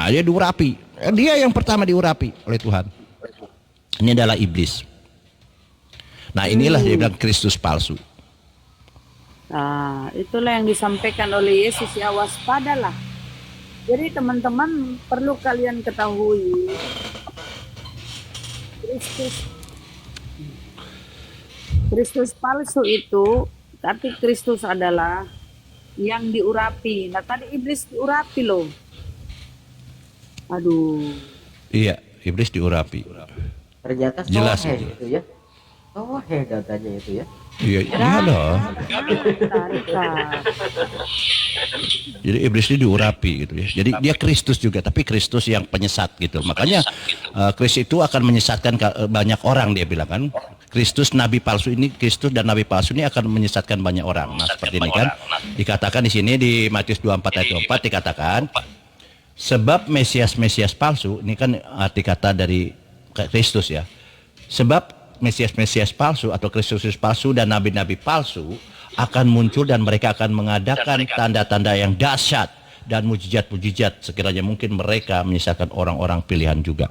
Nah, dia diurapi. Dia yang pertama diurapi oleh Tuhan. Ini adalah iblis. Nah, inilah dia bilang Kristus palsu. Nah, itulah yang disampaikan oleh Yesus, ya, waspadalah. Jadi teman-teman perlu kalian ketahui, Kristus palsu itu, tapi Kristus adalah yang diurapi. Nah, tadi iblis diurapi loh. Aduh. Iya, iblis diurapi. Ternyata Jelas sohe itu. itu ya. Sohe datanya itu ya. Iya, iya loh. Jadi iblis ini diurapi gitu ya. Jadi dia Kristus juga, tapi Kristus yang penyesat gitu. Makanya Kristus itu akan menyesatkan banyak orang, dia bilang kan. Kristus nabi palsu ini, Kristus dan nabi palsu ini akan menyesatkan banyak orang. Nah, seperti ini kan dikatakan di sini di Matius 24 ayat 24 dikatakan, sebab Mesias palsu, ini kan arti kata dari Kristus ya. Sebab Mesias palsu atau Kristus palsu dan nabi-nabi palsu akan muncul dan mereka akan mengadakan tanda-tanda yang dahsyat dan mujizat-mujizat sekiranya mungkin mereka menyesatkan orang-orang pilihan juga.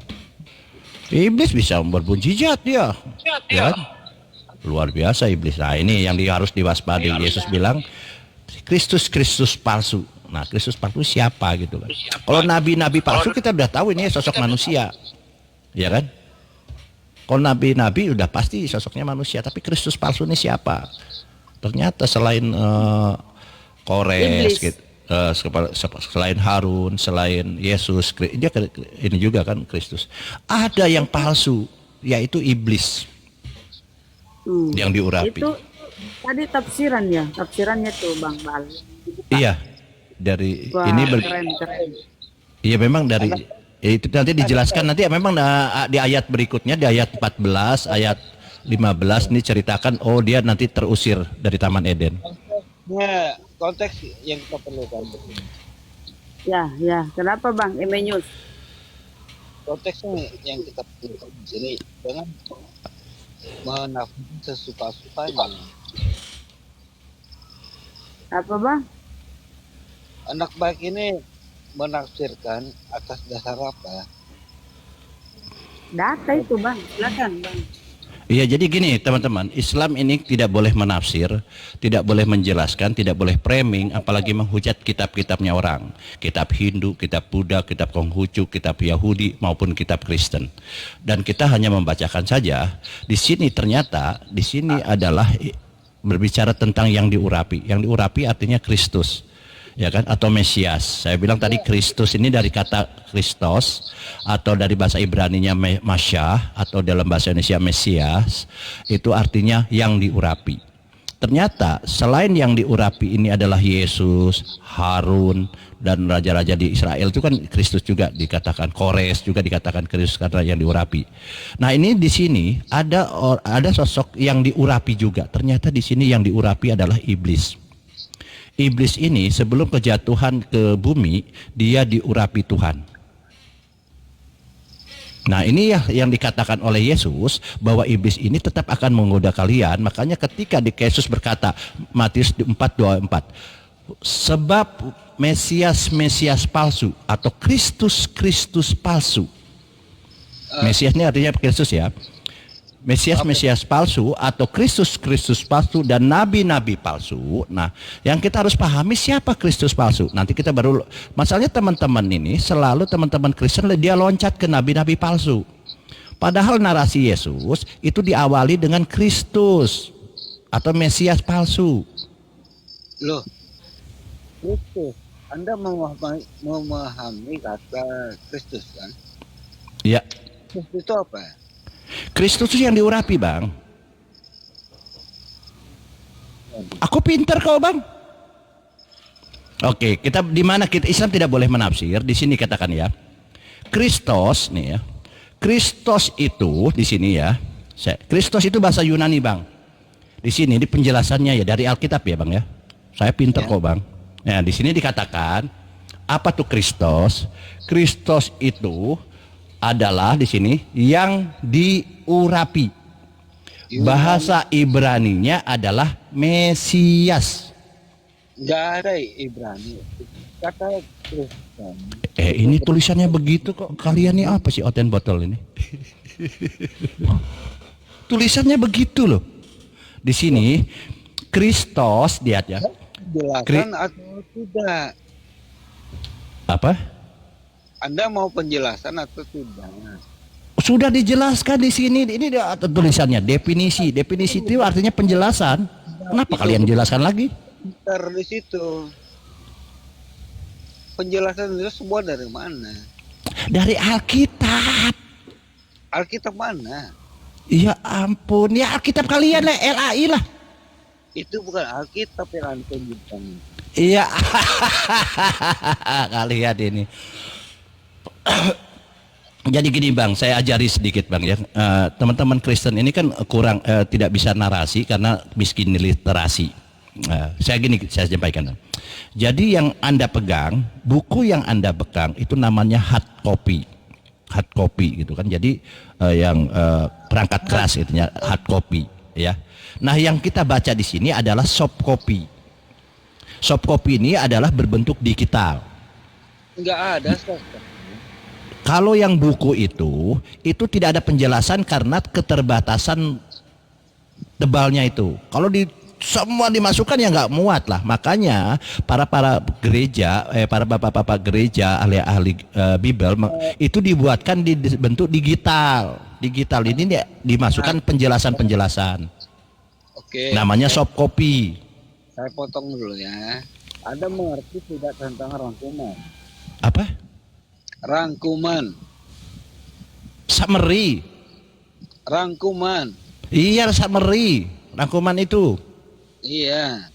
Iblis bisa bermujizat dia, ya kan? Luar biasa iblis. Nah, ini yang harus diwaspadai. Yesus bilang Kristus palsu. Nah, Kristus palsu siapa gitu kan? Kalau nabi-nabi palsu kita udah tahu ini sosok manusia, ya kan? Kalau nabi-nabi udah pasti sosoknya manusia, tapi Kristus palsu ini siapa? Ternyata selain Kores, gitu, selain Harun, selain Yesus, dia ini juga kan Kristus. Ada yang palsu, yaitu iblis yang diurapi. Itu tadi tafsirannya tuh Bang Bal. Iya, dari Wah, ini keren. iya memang dari itu nanti dijelaskan nanti memang di ayat berikutnya di ayat 14 ayat 15 ini ceritakan dia nanti terusir dari Taman Eden. Nah, konteks yang kita perlukan. Ya, kenapa Bang Emenius? Konteksnya yang kita perlukan di sini dengan menafsirkan sesuka-sukanya. Apa Bang? Anak baik ini menafsirkan atas dasar apa? Data itu Bang, silakan Bang. Iya, jadi gini teman-teman, Islam ini tidak boleh menafsir, tidak boleh menjelaskan, tidak boleh framing, apalagi menghujat kitab-kitabnya orang. Kitab Hindu, kitab Buddha, kitab Konghucu, kitab Yahudi maupun kitab Kristen. Dan kita hanya membacakan saja. Di sini ternyata di sini adalah berbicara tentang yang diurapi. Yang diurapi artinya Kristus. Ya kan, atau Mesias. Saya bilang tadi Kristus ini dari kata Kristos atau dari bahasa Ibraninya Masyah atau dalam bahasa Indonesia Mesias, itu artinya yang diurapi. Ternyata selain yang diurapi ini adalah Yesus, Harun dan raja-raja di Israel itu kan Kristus juga dikatakan, Kores juga dikatakan Kristus karena yang diurapi. Nah, ini di sini ada sosok yang diurapi juga. Ternyata di sini yang diurapi adalah iblis. Iblis ini sebelum kejatuhan ke bumi, dia diurapi Tuhan. Nah, ini ya yang dikatakan oleh Yesus bahwa iblis ini tetap akan menggoda kalian. Makanya ketika Yesus berkata, Matius 4:24, sebab Mesias palsu atau Kristus palsu. Mesias ini artinya Kristus ya. Mesias palsu atau Kristus palsu dan nabi-nabi palsu. Nah, yang kita harus pahami siapa Kristus palsu. Nanti kita baru, masalahnya teman-teman ini selalu teman-teman Kristen dia loncat ke nabi-nabi palsu. Padahal narasi Yesus itu diawali dengan Kristus atau Mesias palsu. Loh, Kristus. Anda memahami kata Kristus kan? Iya. Kristus itu apa? Kristus yang diurapi, Bang. Aku pinter kau, Bang. Oke, kita di mana kita Islam tidak boleh menafsir. Di sini katakan ya. Kristos nih ya. Kristos itu di sini ya. Kristos itu bahasa Yunani, Bang. Di sini di penjelasannya ya dari Alkitab ya, Bang ya. Saya pinter kok, Bang. Nah, di sini dikatakan apa tuh Kristos? Kristos itu adalah di sini yang diurapi. Bahasa Ibraninya adalah Mesias. Enggak ada Ibrani. Kata menjelaskan. Ini tulisannya begitu kok. Kalian ini apa sih Oten Botol ini? Tulisannya begitu loh. Di sini Kristos, lihat ya. Penjelasan atau tidak? Apa? Anda mau penjelasan atau tidak? Sudah dijelaskan di sini. Ini tulisannya definisi. Definisi itu artinya penjelasan. Kenapa kalian jelaskan lagi? Ntar di situ. Penjelasan itu semua dari mana? Dari Alkitab. Alkitab mana? Ya ampun, ya Alkitab kalian lah, LAI lah. Itu bukan Alkitab yang Anda tunjukkan. Iya, kalian ini. Jadi gini Bang, saya ajari sedikit Bang ya. Teman-teman Kristen ini kan kurang tidak bisa narasi karena miskin literasi. Saya sampaikan. Jadi yang Anda pegang, buku yang Anda pegang itu namanya hard copy gitu kan. Jadi yang perangkat keras itunya hard copy ya. Nah, yang kita baca di sini adalah soft copy. Soft copy ini adalah berbentuk digital. Enggak ada, Ustaz. Kalau yang buku itu tidak ada penjelasan karena keterbatasan tebalnya itu. Kalau semua dimasukkan ya nggak muat lah. Makanya para gereja, para bapak-bapak gereja, ahli-ahli Bible itu dibuatkan di bentuk digital. Digital ini dimasukkan penjelasan-penjelasan. Oke. Namanya soft copy. Saya potong dulu ya. Anda mengerti tidak tentang rangkuman? Apa? Rangkuman. Summary. Rangkuman. Iya, summary. Rangkuman itu. Iya.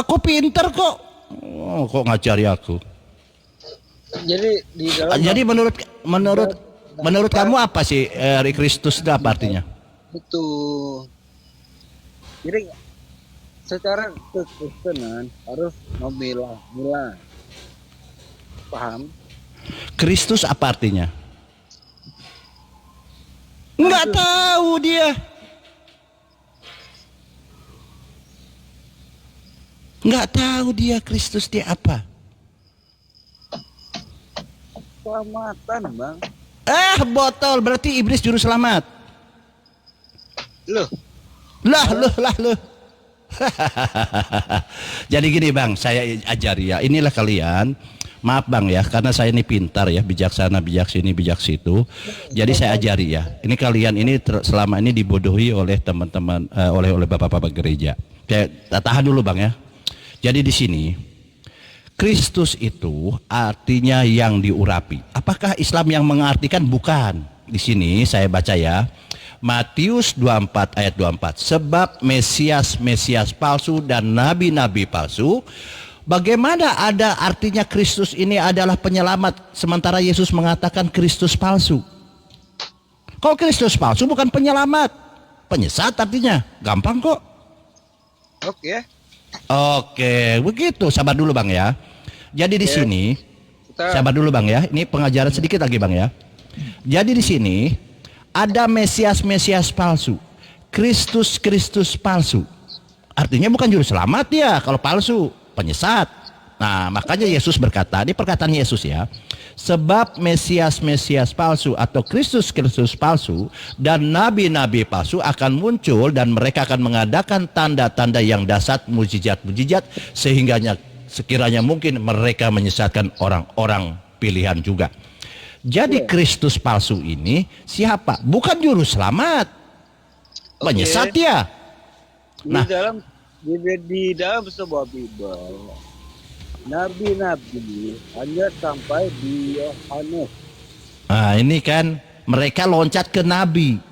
Aku pinter kok. Oh, kok ngajari aku. Jadi di dalam Jadi menurut kamu apa sih Kristus itu apa artinya? itu. Jadi secara kekristenan harus memilah-milah. Paham? Kristus apa artinya? Nggak tahu dia. Nggak tahu dia Kristus dia apa. Keselamatan, Bang. Botol berarti iblis juru selamat. Loh, Lah. Jadi gini Bang, saya ajari ya. Inilah kalian. Maaf Bang ya, karena saya ini pintar ya, bijaksana, bijak sini, bijak situ. Jadi saya ajari ya. Ini kalian ini selama ini dibodohi oleh teman-teman, oleh bapak-bapak gereja. Tahan dulu Bang ya. Jadi di sini Kristus itu artinya yang diurapi. Apakah Islam yang mengartikan? Bukan. Di sini saya baca ya. Matius 24 ayat 24. Sebab Mesias palsu dan nabi-nabi palsu. Bagaimana ada artinya Kristus ini adalah penyelamat sementara Yesus mengatakan Kristus palsu? Kalau Kristus palsu bukan penyelamat, penyesat artinya. Gampang kok. Oke, begitu. Sabar dulu Bang ya. Jadi di sini sabar dulu Bang ya. Ini pengajaran sedikit lagi Bang ya. Jadi di sini ada Mesias palsu, Kristus palsu. Artinya bukan juru selamat ya kalau palsu, penyesat. Nah, makanya Yesus berkata, ini perkataan Yesus ya. Sebab Mesias palsu atau Kristus palsu dan nabi-nabi palsu akan muncul dan mereka akan mengadakan tanda-tanda yang dahsyat, mujizat-mujizat sehingga sekiranya mungkin mereka menyesatkan orang-orang pilihan juga. Jadi Kristus palsu ini siapa? Bukan juru selamat. Penyesat ya. Nah, di dalam sebuah Bible, nabi-nabi hanya sampai di Yohanes. Nah, ini kan mereka loncat ke nabi.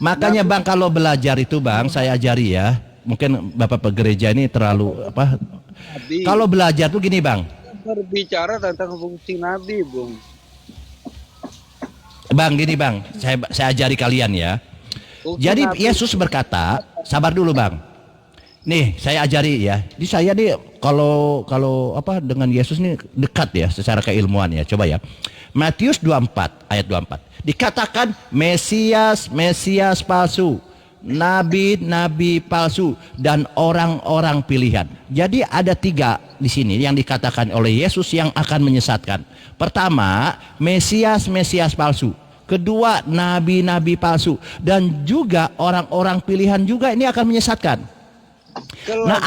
Makanya Bang kalau belajar itu Bang, saya ajari ya. Mungkin Bapak gereja ini terlalu apa? Nabi. Kalau belajar tuh gini Bang. Berbicara tentang fungsi nabi, Bung. Bang, gini Bang, saya ajari kalian ya. Jadi Yesus berkata, sabar dulu Bang. Nih, saya ajari ya. Di saya nih kalau apa dengan Yesus nih dekat ya secara keilmuan ya. Coba ya. Matius 24 ayat 24. Dikatakan Mesias palsu, nabi-nabi palsu, dan orang-orang pilihan. Jadi ada 3 di sini yang dikatakan oleh Yesus yang akan menyesatkan. Pertama, Mesias palsu. Kedua, nabi-nabi palsu, dan juga orang-orang pilihan juga ini akan menyesatkan. Nah,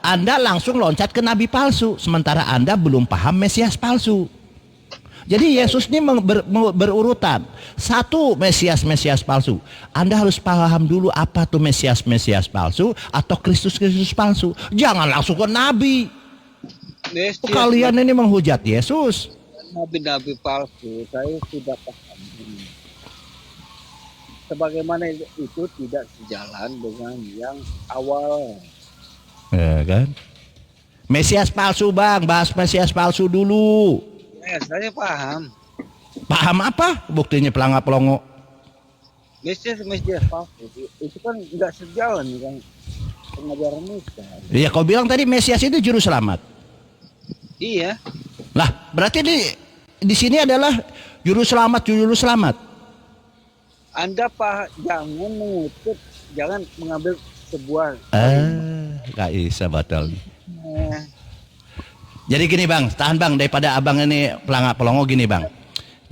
Anda langsung loncat ke nabi palsu, sementara Anda belum paham Mesias palsu. Jadi Yesus ini berurutan. 1, Mesias palsu. Anda harus paham dulu apa tuh Mesias palsu atau Kristus palsu. Jangan langsung ke nabi. Mesias, Kalian ini menghujat Yesus. nabi-nabi palsu, saya sudah paham. Sebagaimana itu tidak sejalan dengan yang awal. Ya kan? Mesias palsu, Bang. Bahas Mesias palsu dulu. Saya paham. Paham apa? Buktinya pelangak-pelongo. Mesias palsu itu kan nggak sejalan dengan pengajaran Musa. Iya, kau bilang tadi Mesias itu juru selamat. Iya. Lah, berarti di sini adalah juru selamat. Anda jangan mengutip, jangan mengambil sebuah. Gak bisa batal. Eh, Jadi gini Bang, tahan Bang, daripada abang ini pelangak-pelongo gini Bang.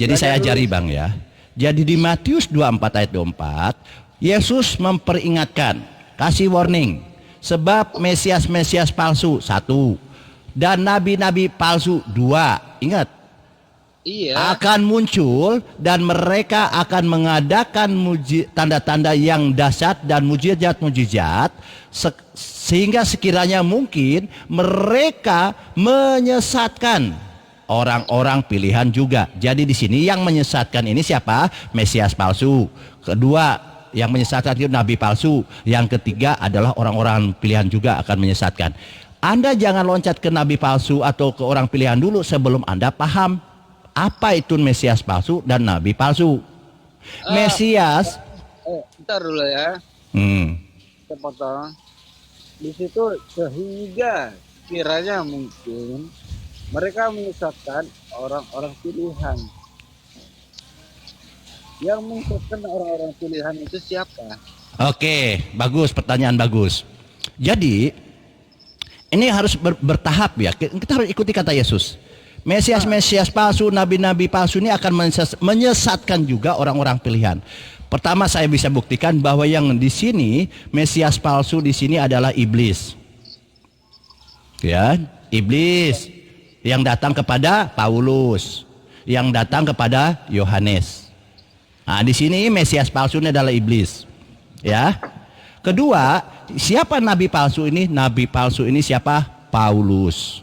Jadi saya ajari Bang ya. Jadi di Matius 24 ayat 24, Yesus memperingatkan, kasih warning, sebab Mesias palsu 1, dan nabi-nabi palsu 2. Ingat, iya. akan muncul dan mereka akan mengadakan tanda-tanda yang dahsyat dan mujizat sehingga sekiranya mungkin mereka menyesatkan orang-orang pilihan juga. Jadi di sini yang menyesatkan ini siapa? Mesias palsu. Kedua, yang menyesatkan itu nabi palsu. Yang ketiga adalah orang-orang pilihan juga akan menyesatkan. Anda jangan loncat ke nabi palsu atau ke orang pilihan dulu sebelum Anda paham apa itu Mesias palsu dan nabi palsu. Mesias, Bentar dulu ya. Kita potong. Di situ sehingga kiranya mungkin mereka menyesatkan orang-orang pilihan. Yang menyesatkan orang-orang pilihan itu siapa? Oke, bagus, pertanyaan bagus. Jadi ini harus bertahap ya. Kita harus ikuti kata Yesus. Mesias palsu, nabi-nabi palsu ini akan menyesatkan juga orang-orang pilihan. Pertama saya bisa buktikan bahwa yang di sini Mesias palsu di sini adalah iblis. Ya, iblis yang datang kepada Paulus, yang datang kepada Yohanes. Nah, di sini Mesias palsu ini adalah iblis. Ya. Kedua, siapa nabi palsu ini? Nabi palsu ini siapa? Paulus.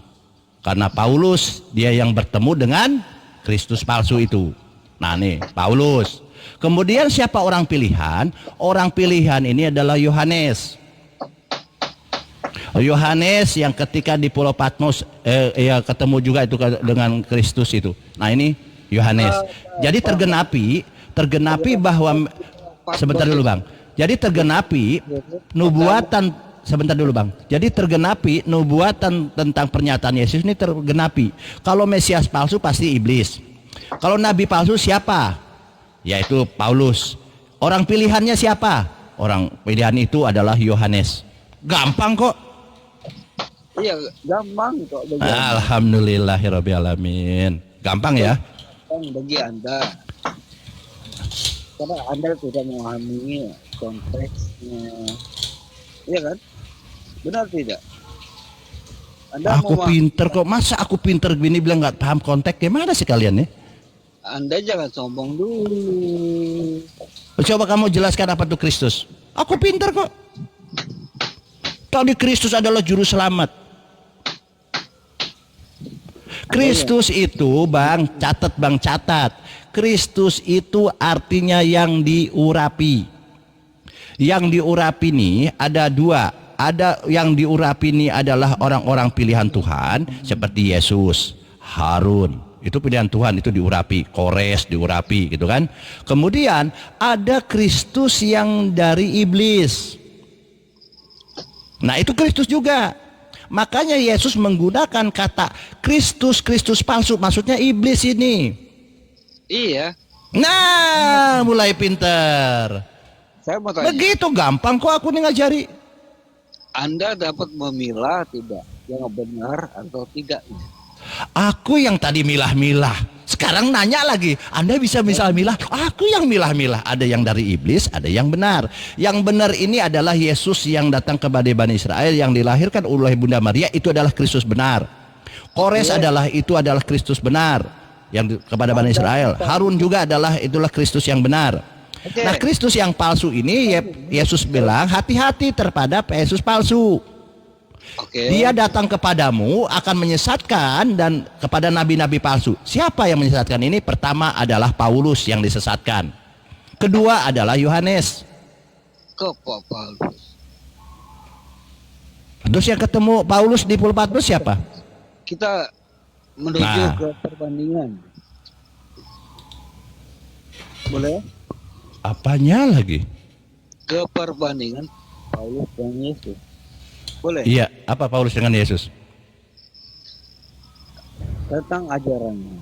Karena Paulus dia yang bertemu dengan Kristus palsu itu. Nah, nih, Paulus. Kemudian siapa orang pilihan? Orang pilihan ini adalah Yohanes. Yohanes yang ketika di Pulau Patmos ya ketemu juga itu dengan Kristus itu. Nah, ini Yohanes. Jadi tergenapi bahwa sebentar dulu Bang. Jadi tergenapi nubuatan sebentar dulu Bang. Jadi tergenapi nubuatan tentang pernyataan Yesus ini tergenapi. Kalau Mesias palsu pasti iblis. Kalau nabi palsu siapa? Yaitu Paulus. Orang pilihannya siapa? Orang pilihan itu adalah Yohanes. Gampang kok. Iya, gampang kok bagi Alhamdulillahirabbil alamin. Gampang ya? bagi Anda. Karena Anda tidak memahami konteksnya. Iya kan? Benar tidak? Anda Aku pinter kok. Masa aku pinter gini bilang nggak paham konteks? Gimana sih kalian nih? Anda jangan sombong dulu. Coba kamu jelaskan apa itu Kristus. Aku pinter kok. Tadi Kristus adalah juru selamat. Kristus itu Bang, catat. Kristus itu artinya yang diurapi. Yang diurapi ini ada 2. Ada yang diurapi ini adalah orang-orang pilihan Tuhan seperti Yesus, Harun. Itu pilihan Tuhan, itu diurapi. Kores diurapi gitu kan. Kemudian ada Kristus yang dari iblis. Nah, itu Kristus juga. Makanya Yesus menggunakan kata Kristus palsu, maksudnya iblis ini. Iya. Nah, mulai pinter. Saya mau tanya, Begitu gampang kok aku nih ngajari. Anda dapat memilah tidak yang benar atau tidak? Aku yang tadi milah-milah. Sekarang nanya lagi, Anda bisa milah-milah? Aku yang milah-milah. Ada yang dari iblis, ada yang benar. Yang benar ini adalah Yesus yang datang kepada Bani Israel, yang dilahirkan oleh Bunda Maria, itu adalah Kristus benar. Kores adalah Kristus benar yang kepada Bani Israel. Harun juga itulah Kristus yang benar. Nah, Kristus yang palsu ini Yesus bilang hati-hati terhadap Yesus palsu. Oke. Dia datang kepadamu akan menyesatkan dan kepada nabi-nabi palsu. Siapa yang menyesatkan ini? Pertama adalah Paulus yang disesatkan. Kedua adalah Yohanes. Ke Pak Paulus. Terus yang ketemu Paulus di Pulau Patmos siapa? Kita menuju Nah. ke perbandingan. Boleh? Apanya lagi? Ke perbandingan Paulus dan Yesus. Boleh? Iya, apa Paulus dengan Yesus? Tentang ajarannya.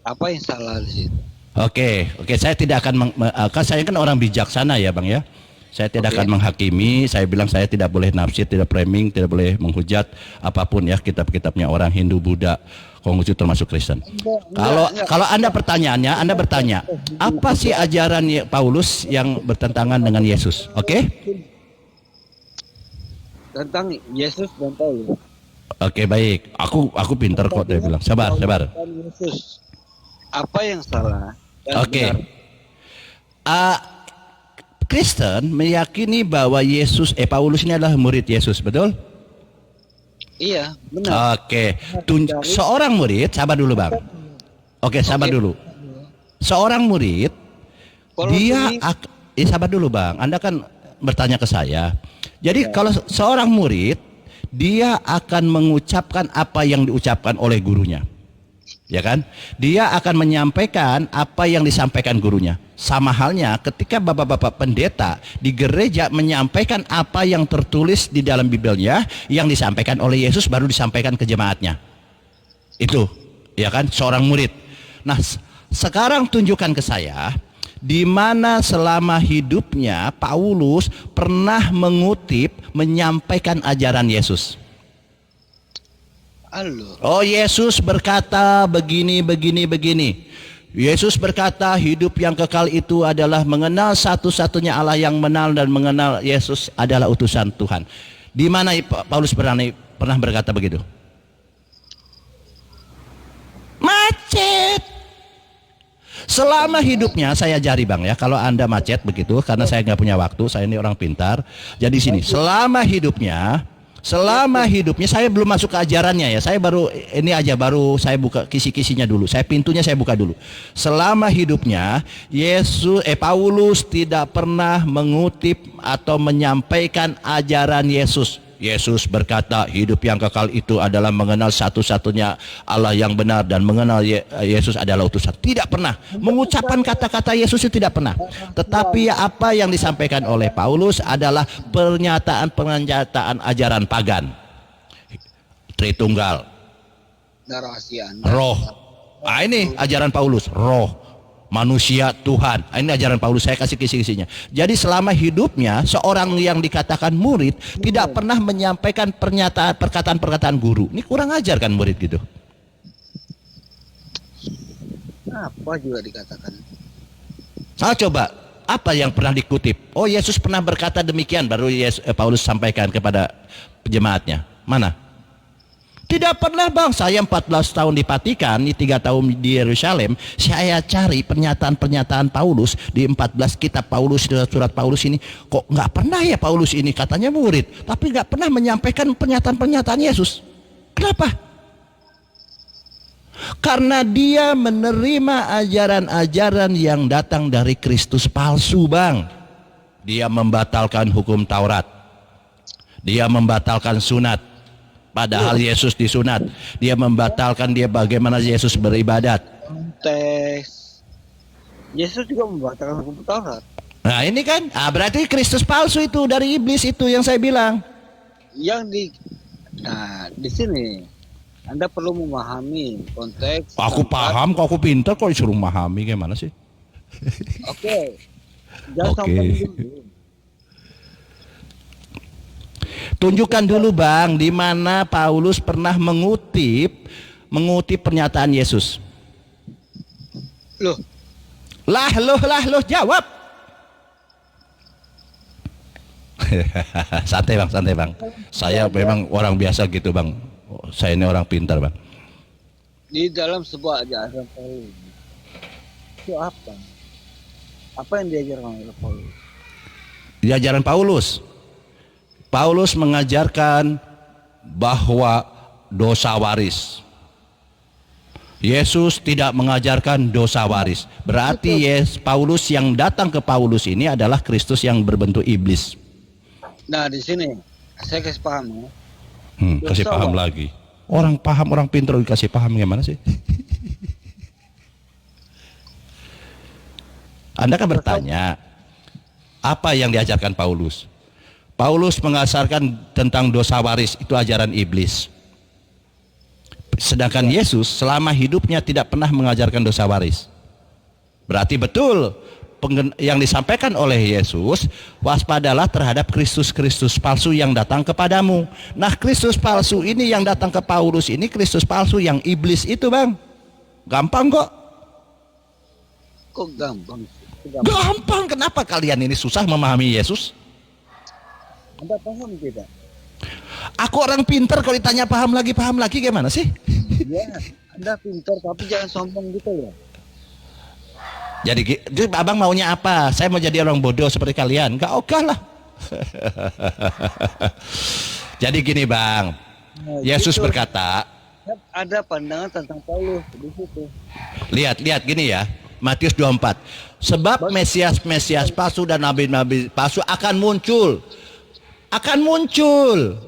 Apa yang salah di situ? Oke, saya tidak akan saya kan orang bijaksana ya, Bang ya. Saya tidak akan menghakimi. Saya bilang saya tidak boleh nafsir, tidak framing, tidak boleh menghujat apapun ya kitab-kitabnya orang Hindu, Buddha, Konghucu termasuk Kristen. Kalau Anda pertanyaannya, Anda bertanya, apa sih ajaran Paulus yang bertentangan dengan Yesus? Oke? Tentang Yesus dan Paulus. Oke, baik. Aku pintar kok, dia bilang. Sabar. Dan Yesus. Apa yang salah? Dan Oke. benar? Kristen meyakini bahwa Paulus ini adalah murid Yesus, betul? Iya, benar. Oke. Seorang murid, sabar dulu, Bang. Oke, sabar dulu. Seorang murid, Paulus sabar dulu, Bang. Anda kan bertanya ke saya. Jadi kalau seorang murid, dia akan mengucapkan apa yang diucapkan oleh gurunya. Ya kan? Dia akan menyampaikan apa yang disampaikan gurunya. Sama halnya ketika bapak-bapak pendeta di gereja menyampaikan apa yang tertulis di dalam Bibelnya, yang disampaikan oleh Yesus baru disampaikan ke jemaatnya. Itu, ya kan? Seorang murid. Nah, sekarang tunjukkan ke saya di mana selama hidupnya Paulus pernah menyampaikan ajaran Yesus. Halo. Oh, Yesus berkata begini. Yesus berkata hidup yang kekal itu adalah mengenal satu-satunya Allah yang benar dan mengenal Yesus adalah utusan Tuhan. Di mana Paulus pernah berkata begitu? Macet. Selama hidupnya saya ajari, Bang ya, kalau Anda macet begitu, karena saya nggak punya waktu, saya ini orang pintar. Jadi sini, selama hidupnya saya belum masuk ke ajarannya ya. Saya baru saya buka kisi-kisinya dulu. Pintunya saya buka dulu. Selama hidupnya Paulus tidak pernah mengutip atau menyampaikan ajaran Yesus. Yesus berkata hidup yang kekal itu adalah mengenal satu-satunya Allah yang benar dan mengenal Yesus adalah utusan. Tidak pernah mengucapkan kata-kata Yesus itu, tidak pernah. Tetapi apa yang disampaikan oleh Paulus adalah pernyataan ajaran pagan. Tritunggal, Narasi roh. Nah, ini ajaran Paulus, roh, manusia, Tuhan. Ini ajaran Paulus, saya kasih kisi-kisinya. Jadi selama hidupnya seorang yang dikatakan murid tidak pernah menyampaikan perkataan-perkataan guru. Ini kurang ajar kan murid gitu. Apa juga dikatakan? Saya coba, apa yang pernah dikutip? Oh, Yesus pernah berkata demikian, baru Paulus sampaikan kepada jemaatnya. Mana? Tidak pernah, Bang. Saya 14 tahun di Vatikan, 3 tahun di Yerusalem. Saya cari pernyataan-pernyataan Paulus di 14 kitab Paulus, surat Paulus ini. Kok nggak pernah ya Paulus ini katanya murid, tapi nggak pernah menyampaikan pernyataan-pernyataan Yesus. Kenapa? Karena dia menerima ajaran-ajaran yang datang dari Kristus palsu, Bang. Dia membatalkan hukum Taurat. Dia membatalkan sunat. Padahal Yesus disunat. Dia membatalkan bagaimana Yesus beribadat. Konteks. Yesus juga membatalkan hukum Taurat. Nah ini kan, berarti Kristus palsu itu dari iblis itu yang saya bilang. Nah di sini Anda perlu memahami konteks. Aku paham, kok aku pintar, kok disuruh memahami gimana sih? Oke. Jangan Oke. sombong dulu. Tunjukkan dulu Bang, di mana Paulus pernah mengutip pernyataan Yesus. Loh, Lah, jawab. Santai bang. Saya memang orang biasa gitu bang. Saya ini orang pintar bang. di dalam sebuah ajaran Paulus itu apa? Apa yang diajarkan oleh Paulus? Di ajaran Paulus mengajarkan bahwa dosa waris. Yesus tidak mengajarkan dosa waris. Berarti Paulus yang datang ke Paulus ini adalah Kristus yang berbentuk iblis. Nah di sini saya kasih paham ya. Kasih Dosa paham waris. lagi. Orang paham, orang pintar dikasih paham gimana sih? Anda kan bertanya, apa yang diajarkan Paulus? Paulus mengajarkan tentang dosa waris, itu ajaran iblis. Sedangkan Yesus selama hidupnya tidak pernah mengajarkan dosa waris. Berarti betul yang disampaikan oleh Yesus, waspadalah terhadap Kristus palsu yang datang kepadamu. Nah, Kristus palsu ini yang datang ke Paulus ini Kristus palsu yang iblis itu, Bang. Gampang kok. Kok gampang? Gampang. Kenapa kalian ini susah memahami Yesus? Anda paham tidak? Aku orang pintar, kalau ditanya paham lagi gimana sih? Ya, Anda pintar tapi jangan sombong gitu ya. Jadi abang maunya apa? Saya mau jadi orang bodoh seperti kalian? Gak oke lah. Jadi gini bang, Nah, Yesus gitu. berkata, Ada pandangan tentang Paulus di situ. lihat gini ya, Matius 24. Sebab Mesias palsu dan nabi-nabi palsu akan muncul.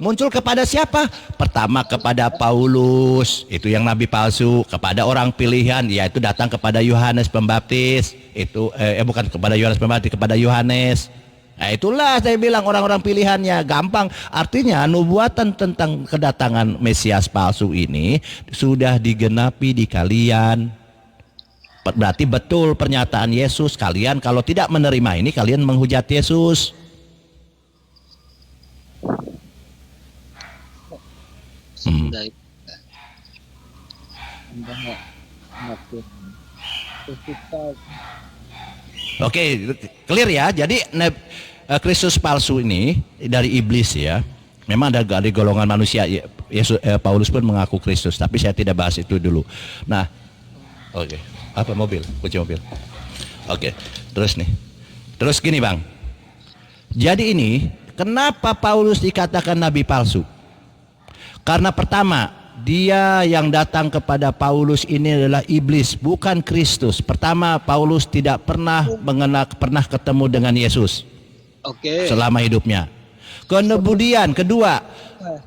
Muncul kepada siapa? Pertama kepada Paulus, itu yang nabi palsu. Kepada orang pilihan, yaitu datang kepada Yohanes Pembaptis. Itu bukan kepada Yohanes Pembaptis, kepada Yohanes. Nah, itulah saya bilang orang-orang pilihannya. Gampang. Artinya nubuatan tentang kedatangan Mesias palsu ini sudah digenapi di kalian. Berarti betul pernyataan Yesus. Kalian kalau tidak menerima ini, kalian menghujat Yesus. Sudah itu. Anda mengatur. Oke, clear ya. Jadi Kristus palsu ini dari iblis ya. Memang ada dari golongan manusia. Yesus, Paulus pun mengaku Kristus, tapi saya tidak bahas itu dulu. Nah, oke. Apa mobil? Kunci mobil. Oke. Terus nih. Terus gini bang. Jadi ini kenapa Paulus dikatakan nabi palsu? Karena pertama, dia yang datang kepada Paulus ini adalah iblis, bukan Kristus. Pertama, Paulus tidak pernah ketemu dengan Yesus Oke. selama hidupnya. Kemudian kedua,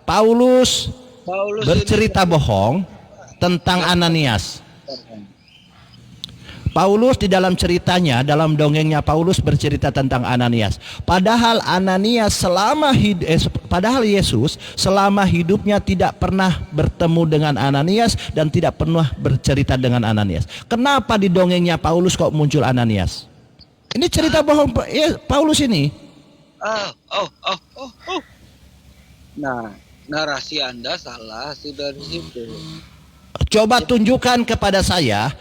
Paulus bercerita bohong tentang Ananias. Paulus di dalam ceritanya, dalam dongengnya Paulus bercerita tentang Ananias. Padahal padahal Yesus selama hidupnya tidak pernah bertemu dengan Ananias dan tidak pernah bercerita dengan Ananias. Kenapa di dongengnya Paulus kok muncul Ananias? Ini cerita bohong Paulus ini. Nah, narasi Anda salah sudah di situ. Coba tunjukkan kepada saya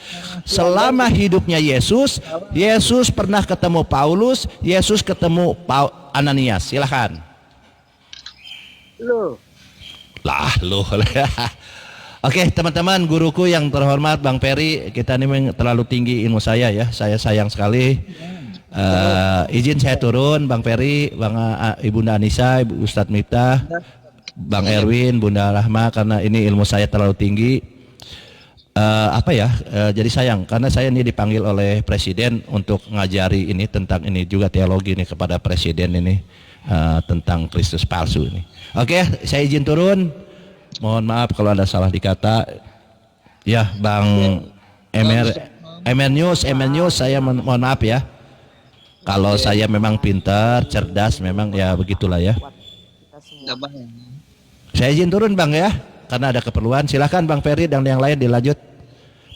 selama hidupnya Yesus pernah ketemu Paulus, Yesus ketemu Ananias. Silahkan. Loh, Oke teman-teman, guruku yang terhormat Bang Peri, kita ini memang terlalu tinggi ilmu saya ya. Saya sayang sekali. Izin saya turun, Bang Peri, Ibunda Anissa, Ibu Ustadz Miftah, Bang Erwin, Bunda Rahma, karena ini ilmu saya terlalu tinggi. Jadi sayang karena saya ini dipanggil oleh presiden untuk ngajari ini tentang ini juga teologi ini kepada presiden ini tentang Kristus palsu ini. Oke, saya izin turun. Mohon maaf kalau ada salah dikata. Ya, Bang MR News, saya mohon maaf ya. Kalau saya memang pintar, cerdas, memang ya begitulah ya. Saya izin turun Bang ya. Karena ada keperluan, silahkan Bang Ferry dan yang lain dilanjut.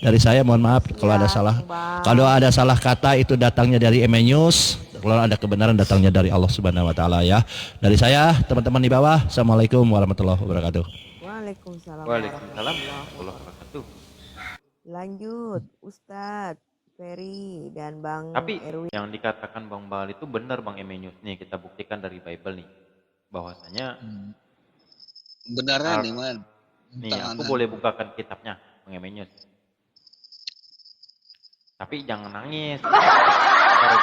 Dari saya mohon maaf kalau ada salah. Kalau ada salah kata itu datangnya dari News, Kalau ada kebenaran datangnya dari Allah Subhanahu wa taala ya. Dari saya, teman-teman di bawah, Assalamualaikum warahmatullahi wabarakatuh. Waalaikumsalam Waalaikumsalam warahmatullahi warahmatullahi wabarakatuh. wabarakatuh. Lanjut, Ustadz Ferry dan Bang Tapi Erwin. yang dikatakan Bang Bal itu benar Bang Emenius. Nih kita buktikan dari Bible nih. Bahwasanya Beneran Al- nih man. nih aku boleh bukakan kitabnya Bang Emenius. Tapi jangan nangis. Ntar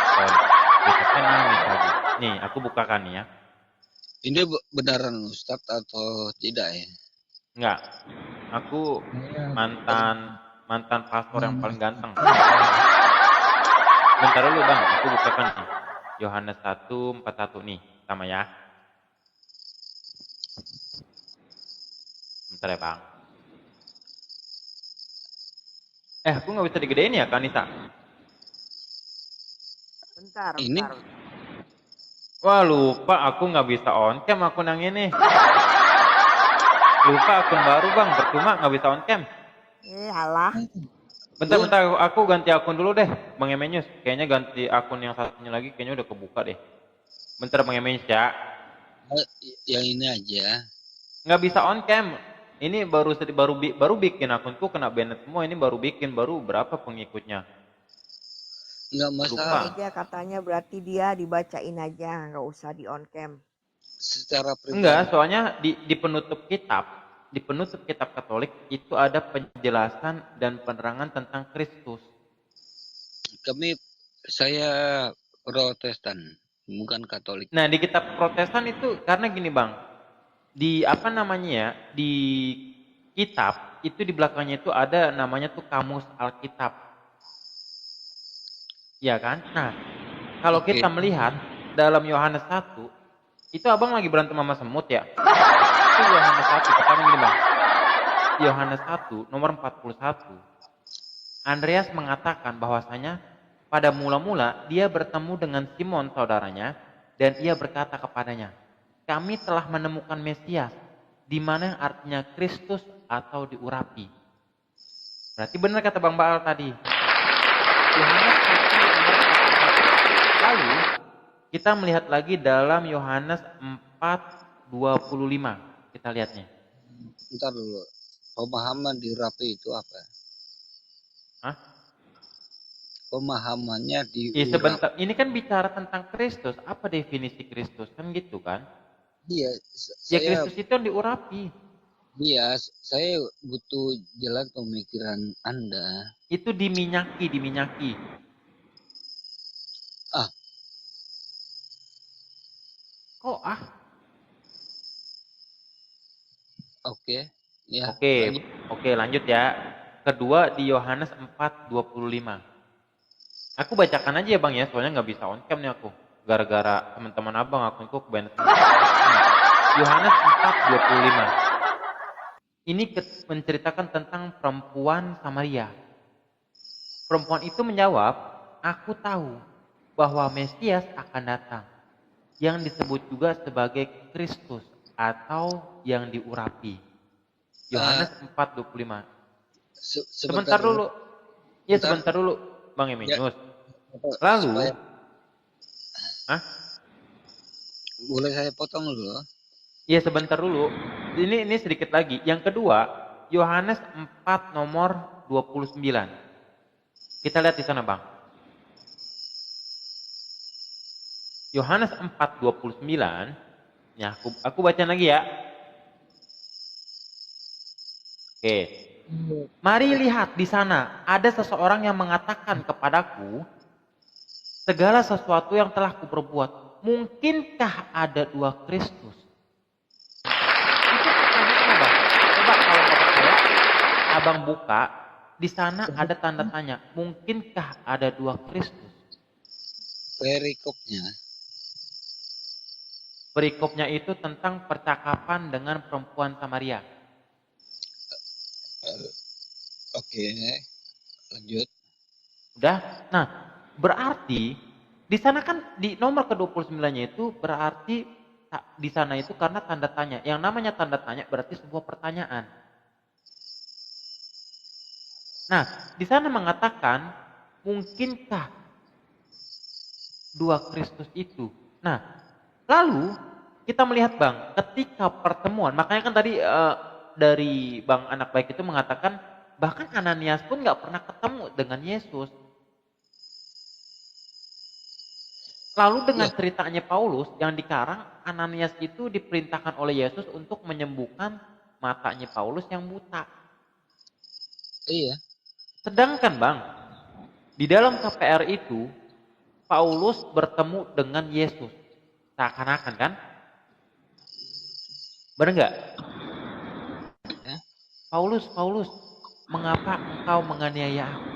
kitabnya nangis lagi. Nih aku bukakan nih ya. Ini beneran Ustadz atau tidak ya? Enggak. Aku mantan pastor yang paling ganteng. Bentar dulu Bang, aku bukakan nih. Yohanes 1:41 nih, sama ya. Bentar ya Bang. Aku nggak bisa digedein ya Kanisa? Bentar, Ini- bentar. Wah lupa, aku nggak bisa on cam akun yang ini. Lupa akun baru Bang, percuma nggak bisa on cam. Alah. Bentar, aku ganti akun dulu deh, Bang Emenius. Kayaknya ganti akun yang satunya lagi, kayaknya udah kebuka deh. Bentar Bang Emenius ya. Yang ini aja. Nggak bisa on cam. Ini baru bikin akunku kena banned semua. Ini baru bikin, baru berapa pengikutnya? Nggak masalah. Dia katanya berarti dia dibacain aja, nggak usah di on cam. Secara pribadi. Enggak, soalnya di penutup kitab Katolik itu ada penjelasan dan penerangan tentang Kristus. Saya Protestan, bukan Katolik. Nah, di kitab Protestan itu karena gini, Bang. Di apa namanya ya? Di kitab itu di belakangnya itu ada namanya tuh kamus Alkitab. Ya kan? Nah, kalau Oke. kita melihat dalam Yohanes 1, itu Abang lagi berantem sama semut ya? Itu Yohanes 1, pertama gini Bang. Yohanes 1 nomor 41. Andreas mengatakan bahwasanya pada mula-mula dia bertemu dengan Simon saudaranya dan ia berkata kepadanya, "Kami telah menemukan Mesias," di mana artinya Kristus atau diurapi. Berarti benar kata Bang Baal tadi. Yohanes 1 nomor 41. Lalu kita melihat lagi dalam Yohanes 4:25. Kita lihatnya. Bentar dulu. Pemahaman diurapi itu apa? Hah? Pemahamannya Ya diurapi. sebentar, ini kan bicara tentang Kristus. Apa definisi Kristus? Kan gitu kan? Iya, Ya Kristus itu yang diurapi. saya butuh jalan pemikiran Anda. Itu diminyaki. Ah. Kok ah? Oke. Ya. Oke, lanjut ya. Kedua di Yohanes 4:25. Aku bacakan aja ya Bang ya, soalnya nggak bisa on cam nih aku. Gara-gara teman-teman Abang akunku kebanyakan. Yohanes 4:25. Ini menceritakan tentang perempuan Samaria. Perempuan itu menjawab, "Aku tahu bahwa Mesias akan datang, yang disebut juga sebagai Kristus atau yang diurapi." Yohanes 4:25. Sebentar dulu. Ya sebentar dulu, Bang Emenius. Lalu, Boleh saya potong dulu? ya sebentar dulu. Ini sedikit lagi. Yang kedua, Yohanes 4 nomor 29. Kita lihat di sana, Bang. Yohanes 4:29. Ya, aku baca lagi ya. Oke. Mari lihat di sana, ada seseorang yang mengatakan kepadaku, segala sesuatu yang telah kuperbuat, mungkinkah ada dua Kristus? Itu pertanyaannya Bang. Coba kalau nggak percaya, Abang buka, di sana ada tanda tanya, mungkinkah ada dua Kristus? Perikopnya itu tentang percakapan dengan perempuan Samaria. Oke, lanjut. Udah? Nah, berarti di sana kan di nomor ke-29-nya itu berarti di sana itu karena tanda tanya. Yang namanya tanda tanya berarti sebuah pertanyaan. Nah, di sana mengatakan mungkinkah dua Kristus itu. Nah, lalu kita melihat Bang, ketika pertemuan, makanya kan tadi dari Bang Anak Baik itu mengatakan bahkan Ananias pun nggak pernah ketemu dengan Yesus. Lalu dengan ceritanya Paulus yang dikarang, Ananias itu diperintahkan oleh Yesus untuk menyembuhkan matanya Paulus yang buta. Iya. Sedangkan Bang, di dalam KPR itu Paulus bertemu dengan Yesus. Seakan-akan kan? Benar nggak? Paulus, mengapa engkau menganiaya aku?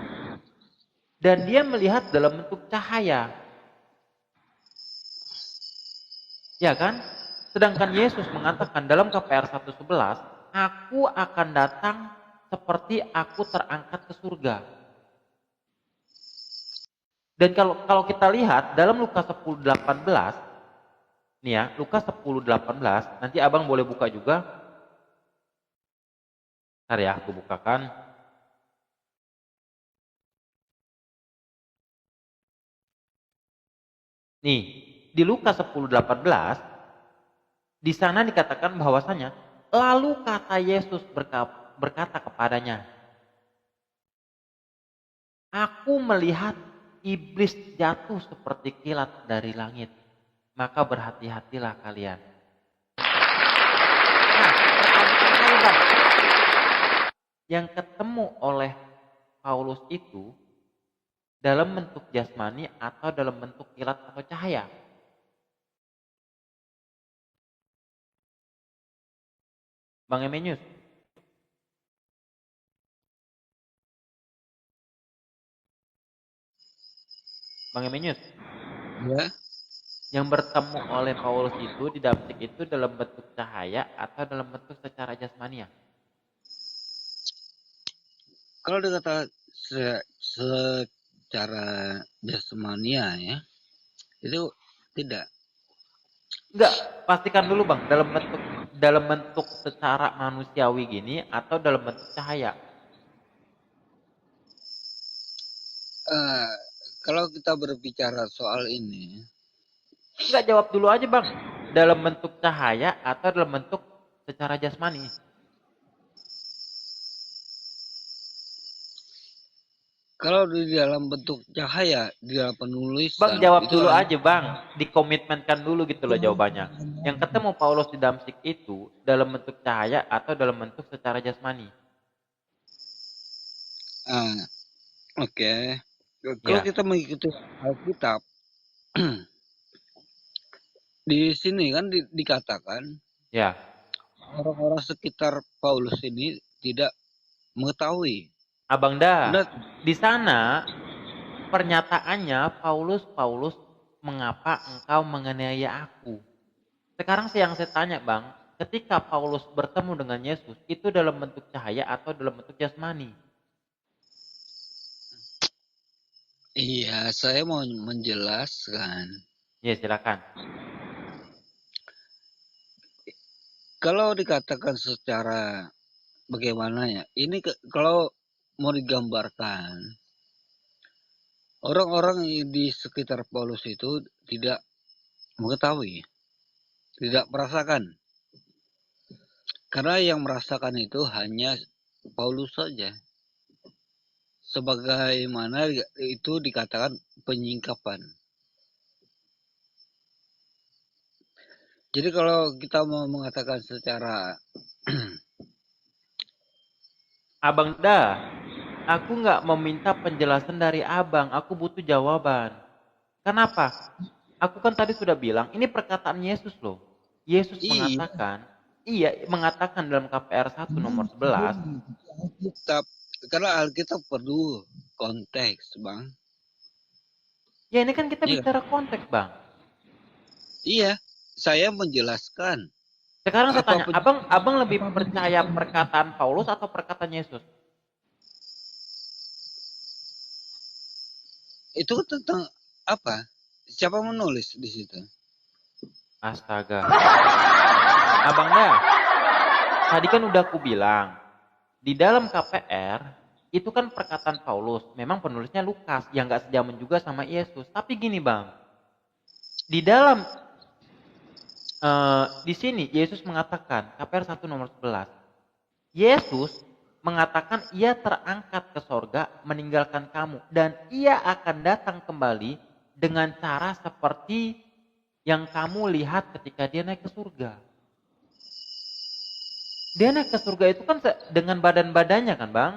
Dan dia melihat dalam bentuk cahaya. Ya kan? Sedangkan Yesus mengatakan dalam KPR 1:11, aku akan datang seperti aku terangkat ke surga. Dan kalau kita lihat dalam Lukas 10:18, nih ya, Lukas 10:18, nanti abang boleh buka juga. Bentar ya, aku bukakan. Nih, di Lukas 10:18, di sana dikatakan bahwasanya, lalu kata Yesus berkata kepadanya, aku melihat iblis jatuh seperti kilat dari langit, maka berhati-hatilah kalian. Nah, pertanyaan saya Bang, yang ketemu oleh Paulus itu dalam bentuk jasmani atau dalam bentuk kilat atau cahaya? Bang Emenius. Bang Emenius. Ya. Yang bertemu oleh Paulus itu di Damsyik itu dalam bentuk cahaya atau dalam bentuk secara jasmania? Kalau dikata secara jasmania ya, itu tidak. Enggak, pastikan dulu Bang, dalam bentuk secara manusiawi gini atau dalam bentuk cahaya? Kalau kita berbicara soal ini, Enggak, jawab dulu aja Bang. Dalam bentuk cahaya atau dalam bentuk secara jasmani? kalau di dalam bentuk cahaya, di dalam penulisan, Bang jawab itu dulu kan aja Bang, dikomitmenkan dulu gitu loh jawabannya. Yang ketemu Paulus di Damsyik itu dalam bentuk cahaya atau dalam bentuk secara jasmani? oke. Kalau Ya, kita mengikuti Alkitab, di sini kan dikatakan ya. orang-orang sekitar Paulus ini tidak mengetahui. Abang dah, Benar? di sana pernyataannya Paulus, mengapa engkau menganiaya aku? Sekarang yang saya tanya Bang, ketika Paulus bertemu dengan Yesus, itu dalam bentuk cahaya atau dalam bentuk jasmani? Iya, saya mau menjelaskan. Ya silakan. Kalau dikatakan secara bagaimana ya, ini kalau mau digambarkan, orang-orang di sekitar Paulus itu tidak mengetahui, tidak merasakan. Karena yang merasakan itu hanya Paulus saja. Sebagaimana itu dikatakan penyingkapan. Jadi kalau kita mau mengatakan secara Abang dah, aku nggak meminta penjelasan dari abang, aku butuh jawaban. Kenapa? Aku kan tadi sudah bilang, ini perkataan Yesus loh. Yesus mengatakan dalam KPR 1 nomor 11, Alkitab, karena Alkitab perlu konteks, Bang. ya ini kan kita Iya. bicara konteks Bang. Iya, saya menjelaskan. Sekarang saya tanya, Apapun- abang lebih percaya perkataan Paulus atau perkataan Yesus? Itu tentang apa? Siapa menulis di situ? Astaga. Abang dah, tadi kan udah aku bilang, di dalam KPR, itu kan perkataan Paulus. Memang penulisnya Lukas, yang gak sejaman juga sama Yesus. Tapi gini Bang, di dalam di sini Yesus mengatakan, KPR 1 nomor 11. Yesus mengatakan ia terangkat ke sorga meninggalkan kamu. Dan ia akan datang kembali dengan cara seperti yang kamu lihat ketika dia naik ke surga. Dia naik ke surga itu kan dengan badan-badannya kan Bang?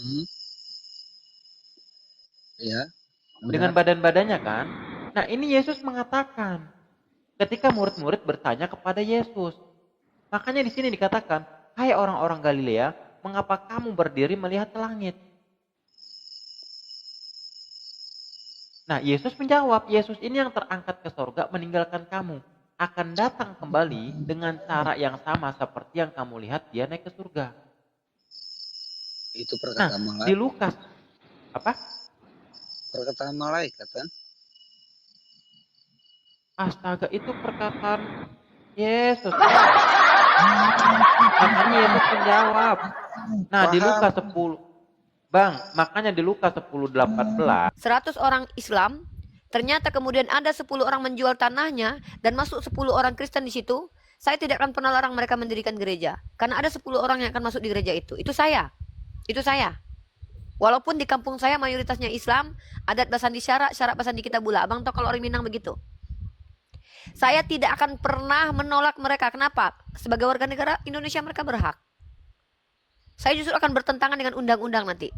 Hmm. Ya. Dengan badan-badannya kan? Nah ini Yesus mengatakan ketika murid-murid bertanya kepada Yesus. Makanya di sini dikatakan, hai orang-orang Galilea, mengapa kamu berdiri melihat ke langit? Nah Yesus menjawab, Yesus ini yang terangkat ke sorga meninggalkan kamu. Akan datang kembali dengan cara yang sama seperti yang kamu lihat dia naik ke surga. Itu Nah perkataan di malaikat. Lukas, apa? Perkataan malaikat kan? Astaga itu perkataan Yesus. Makanya Yesus menjawab. Nah di Paham. Lukas 10, Bang, makanya di Lukas 10:18, 100 orang Islam, ternyata kemudian ada 10 orang menjual tanahnya dan masuk 10 orang Kristen di situ. Saya tidak akan pernah larang mereka mendirikan gereja. Karena ada 10 orang yang akan masuk di gereja itu. Itu saya. Itu saya. Walaupun di kampung saya mayoritasnya Islam, adat Basandi syarak Basandi kita bula. Abang tahu kalau orang Minang begitu. Saya tidak akan pernah menolak mereka. Kenapa? Sebagai warga negara Indonesia mereka berhak. Saya justru akan bertentangan dengan undang-undang nanti.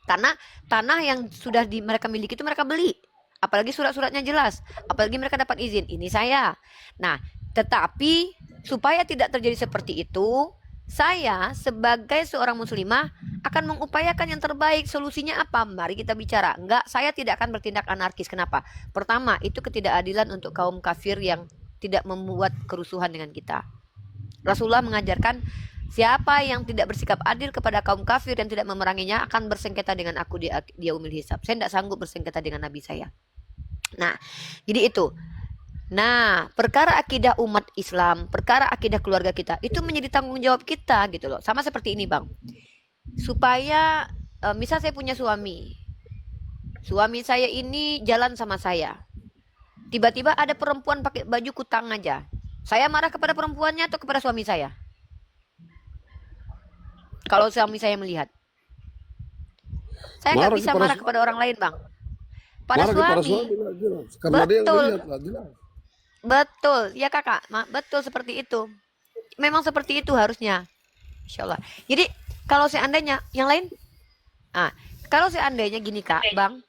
Karena tanah yang sudah mereka miliki itu mereka beli. Apalagi surat-suratnya jelas. Apalagi mereka dapat izin. Ini saya. Nah, tetapi supaya tidak terjadi seperti itu, saya sebagai seorang muslimah akan mengupayakan yang terbaik. Solusinya apa? Mari kita bicara. Enggak, saya tidak akan bertindak anarkis. Kenapa? Pertama, itu ketidakadilan untuk kaum kafir yang tidak membuat kerusuhan dengan kita. Rasulullah mengajarkan, siapa yang tidak bersikap adil kepada kaum kafir yang tidak memeranginya akan bersengketa dengan aku di yaumil hisab. Saya tidak sanggup bersengketa dengan Nabi saya. Nah, jadi itu. Nah, perkara akidah umat Islam, perkara akidah keluarga kita, itu menjadi tanggung jawab kita gitu loh. Sama seperti ini Bang. Supaya, misal saya punya suami. Suami saya ini jalan sama saya. Tiba-tiba ada perempuan pakai baju kutang aja. Saya marah kepada perempuannya atau kepada suami saya? Kalau suami saya melihat. Saya nggak Marah bisa kepada marah kepada orang lain Bang. Pada marah kepada suami. suami lah, jelas. Karena dia yang Betul. melihat lah, jelas. Betul, ya kakak, betul seperti itu. Memang seperti itu harusnya, insya Allah. Jadi kalau seandainya yang lain, kalau seandainya gini kak, bang,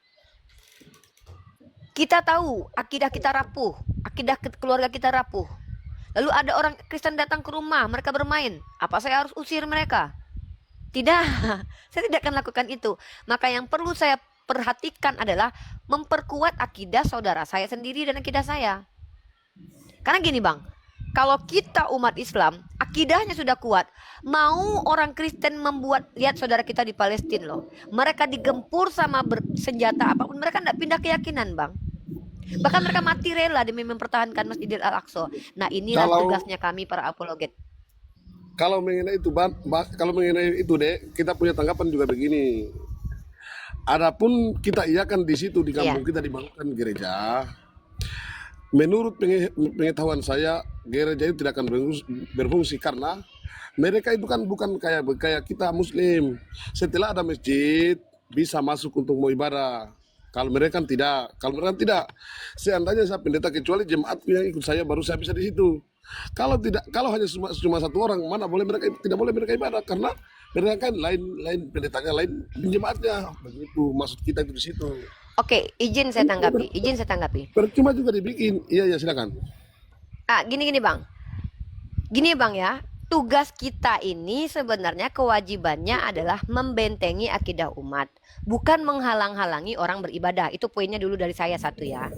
kita tahu akidah kita rapuh, akidah keluarga kita rapuh. Lalu ada orang Kristen datang ke rumah, mereka bermain. Apa saya harus usir mereka? Tidak, saya tidak akan lakukan itu. Maka yang perlu saya perhatikan adalah memperkuat akidah saudara saya sendiri dan akidah saya. Karena gini bang, kalau kita umat Islam, akidahnya sudah kuat. Mau orang Kristen membuat, lihat saudara kita di Palestina loh. Mereka digempur sama bersenjata apapun, mereka tidak pindah keyakinan bang. Bahkan mereka mati rela demi mempertahankan Masjidil Al-Aqsa. Nah inilah tugasnya kami para apologet. Kalau mengenai itu, kalau mengenai itu deh, kita punya tanggapan juga begini. Adapun kita iakan di situ di kampung kita dibangunkan gereja. Menurut pengetahuan saya, gereja itu tidak akan berfungsi karena mereka itu kan bukan kayak kita Muslim. Setelah ada masjid, bisa masuk untuk mau ibadah. Kalau mereka kan tidak, seandainya saya pendeta kecuali jemaatku yang ikut saya baru saya bisa di situ. Kalau hanya cuma satu orang, mana boleh mereka tidak boleh mereka ibadah karena mereka kan lain pendetanya, lain jemaatnya. Begitu maksud kita itu di situ. Oke, izin saya tanggapi. Percuma juga dibikin. Iya silakan. Gini bang. Gini bang ya, tugas kita ini sebenarnya kewajibannya adalah membentengi akidah umat, bukan menghalang-halangi orang beribadah. Itu poinnya dulu dari saya satu ya.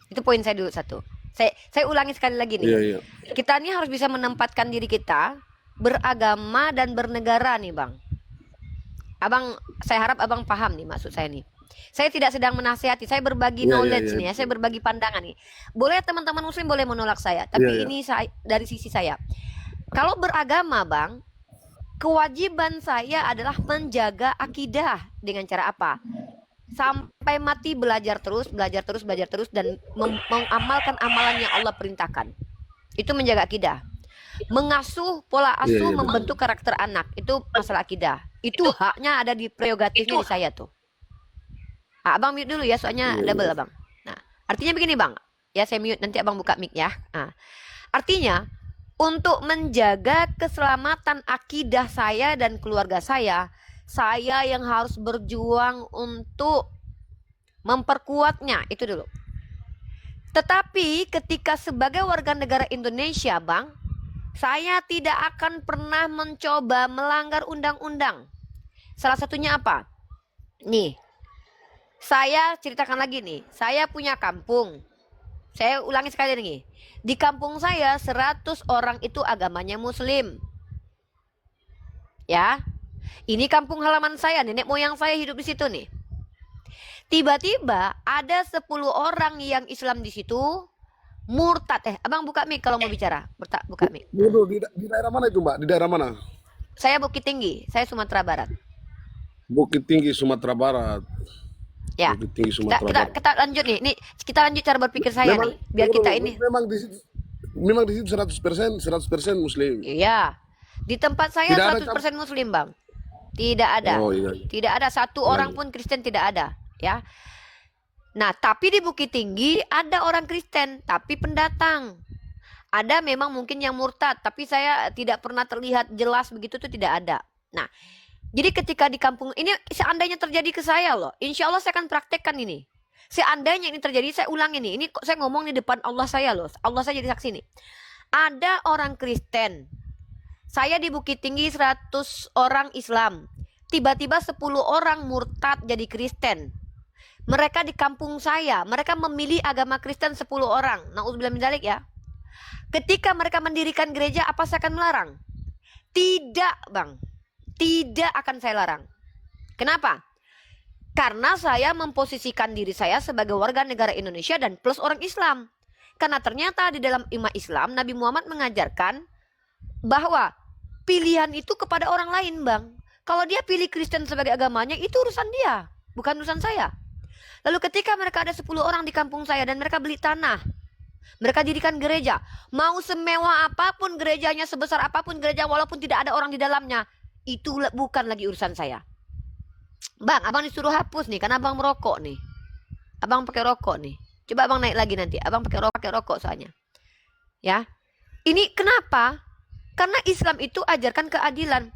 Itu poin saya dulu satu. Saya ulangi sekali lagi nih. Iya. Kita ini harus bisa menempatkan diri kita beragama dan bernegara nih bang. Saya harap abang paham nih maksud saya nih. Saya tidak sedang menasihati, saya berbagi knowledge nih ya, saya berbagi pandangan nih. Boleh teman-teman muslim boleh menolak saya, tapi ini dari sisi saya. Kalau beragama bang, kewajiban saya adalah menjaga akidah dengan cara apa? sampai mati belajar terus, dan mengamalkan amalan yang Allah perintahkan. Itu menjaga akidah. Mengasuh pola Iya, asuh, iya, membentuk karakter anak, itu masalah akidah. Itu haknya ada di prerogatifnya di saya tuh. Abang mute dulu ya, soalnya double abang. Nah, artinya begini bang, ya saya mute, nanti abang buka mic ya. Nah, artinya untuk menjaga keselamatan akidah saya dan keluarga saya yang harus berjuang untuk memperkuatnya, itu dulu. Tetapi ketika sebagai warga negara Indonesia bang, saya tidak akan pernah mencoba melanggar undang-undang. Salah satunya apa? Nih, saya ceritakan lagi nih. Saya punya kampung. Saya ulangi sekali nih. Di kampung saya 100 orang itu agamanya Muslim. Ya. Ini kampung halaman saya, nenek moyang saya hidup di situ nih. Tiba-tiba ada 10 orang yang Islam di situ murtad. Abang buka mic kalau mau bicara. Buka mic. Dulu di daerah mana itu, Mbak? Di daerah mana? Saya Bukit Tinggi, saya Sumatera Barat. Bukit Tinggi, Sumatera Barat. Ya. Bukit Tinggi, Sumatera Barat. Kita lanjut nih. Nih, kita lanjut cara berpikir saya nih. Biar kita ini. Memang di situ 100% Muslim. Iya. Di tempat saya Tidak ada 100% Muslim, Bang. Tidak ada. Oh iya. Tidak ada satu orang pun Kristen, tidak ada, ya. Nah, tapi di Bukit Tinggi ada orang Kristen, tapi pendatang. Ada memang mungkin yang murtad, tapi saya tidak pernah terlihat jelas begitu tuh, tidak ada. Nah, jadi ketika di kampung ini seandainya terjadi ke saya loh, insya Allah saya akan praktekkan ini. Seandainya ini terjadi, saya ulang ini. Ini kok saya ngomong di depan Allah saya loh. Allah saya jadi saksi nih. Ada orang Kristen. Saya di Bukit Tinggi 100 orang Islam. Tiba-tiba 10 orang murtad jadi Kristen. Mereka di kampung saya, mereka memilih agama Kristen 10 orang. Na'udzubillah min dzalik ya. Ketika mereka mendirikan gereja, apa saya akan melarang? Tidak, Bang. Tidak akan saya larang. Kenapa? Karena saya memposisikan diri saya sebagai warga negara Indonesia dan plus orang Islam. Karena ternyata di dalam umat Islam, Nabi Muhammad mengajarkan bahwa pilihan itu kepada orang lain, Bang. Kalau dia pilih Kristen sebagai agamanya, itu urusan dia, bukan urusan saya. Lalu ketika mereka ada 10 orang di kampung saya dan mereka beli tanah, mereka dirikan gereja, mau semewah apapun gerejanya, sebesar apapun gereja, walaupun tidak ada orang di dalamnya, itu bukan lagi urusan saya. Bang, abang disuruh hapus nih, karena abang merokok nih. Abang pakai rokok nih. Coba abang naik lagi nanti, abang pakai rokok soalnya. Ya, ini kenapa? Karena Islam itu ajarkan keadilan.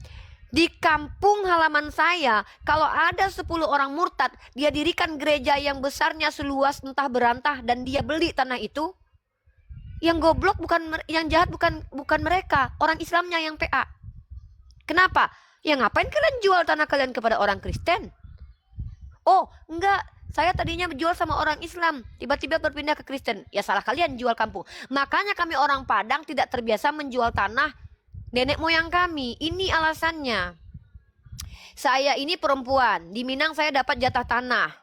Di kampung halaman saya, kalau ada 10 orang murtad, dia dirikan gereja yang besarnya seluas entah berantah dan dia beli tanah itu. Yang goblok bukan, yang jahat bukan mereka, orang Islamnya yang PA. Kenapa? Ya ngapain kalian jual tanah kalian kepada orang Kristen? Oh, enggak. Saya tadinya jual sama orang Islam, tiba-tiba berpindah ke Kristen. Ya salah kalian jual kampung. Makanya kami orang Padang tidak terbiasa menjual tanah nenek moyang kami. Ini alasannya. Saya ini perempuan. Di Minang saya dapat jatah tanah.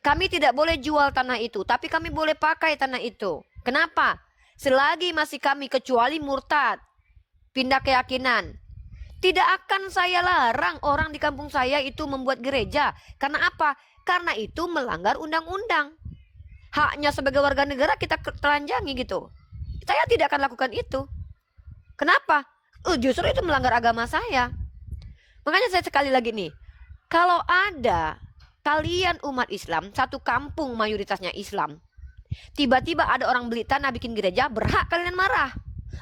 Kami tidak boleh jual tanah itu, tapi kami boleh pakai tanah itu. Kenapa? Selagi masih kami, kecuali murtad, pindah keyakinan, tidak akan saya larang orang di kampung saya itu membuat gereja. Karena apa? Karena itu melanggar undang-undang. Haknya sebagai warga negara kita telanjangi gitu. Saya tidak akan lakukan itu. Kenapa? Justru itu melanggar agama saya. Makanya saya sekali lagi nih, kalau ada kalian umat Islam, satu kampung mayoritasnya Islam, tiba-tiba ada orang beli tanah bikin gereja, berhak kalian marah.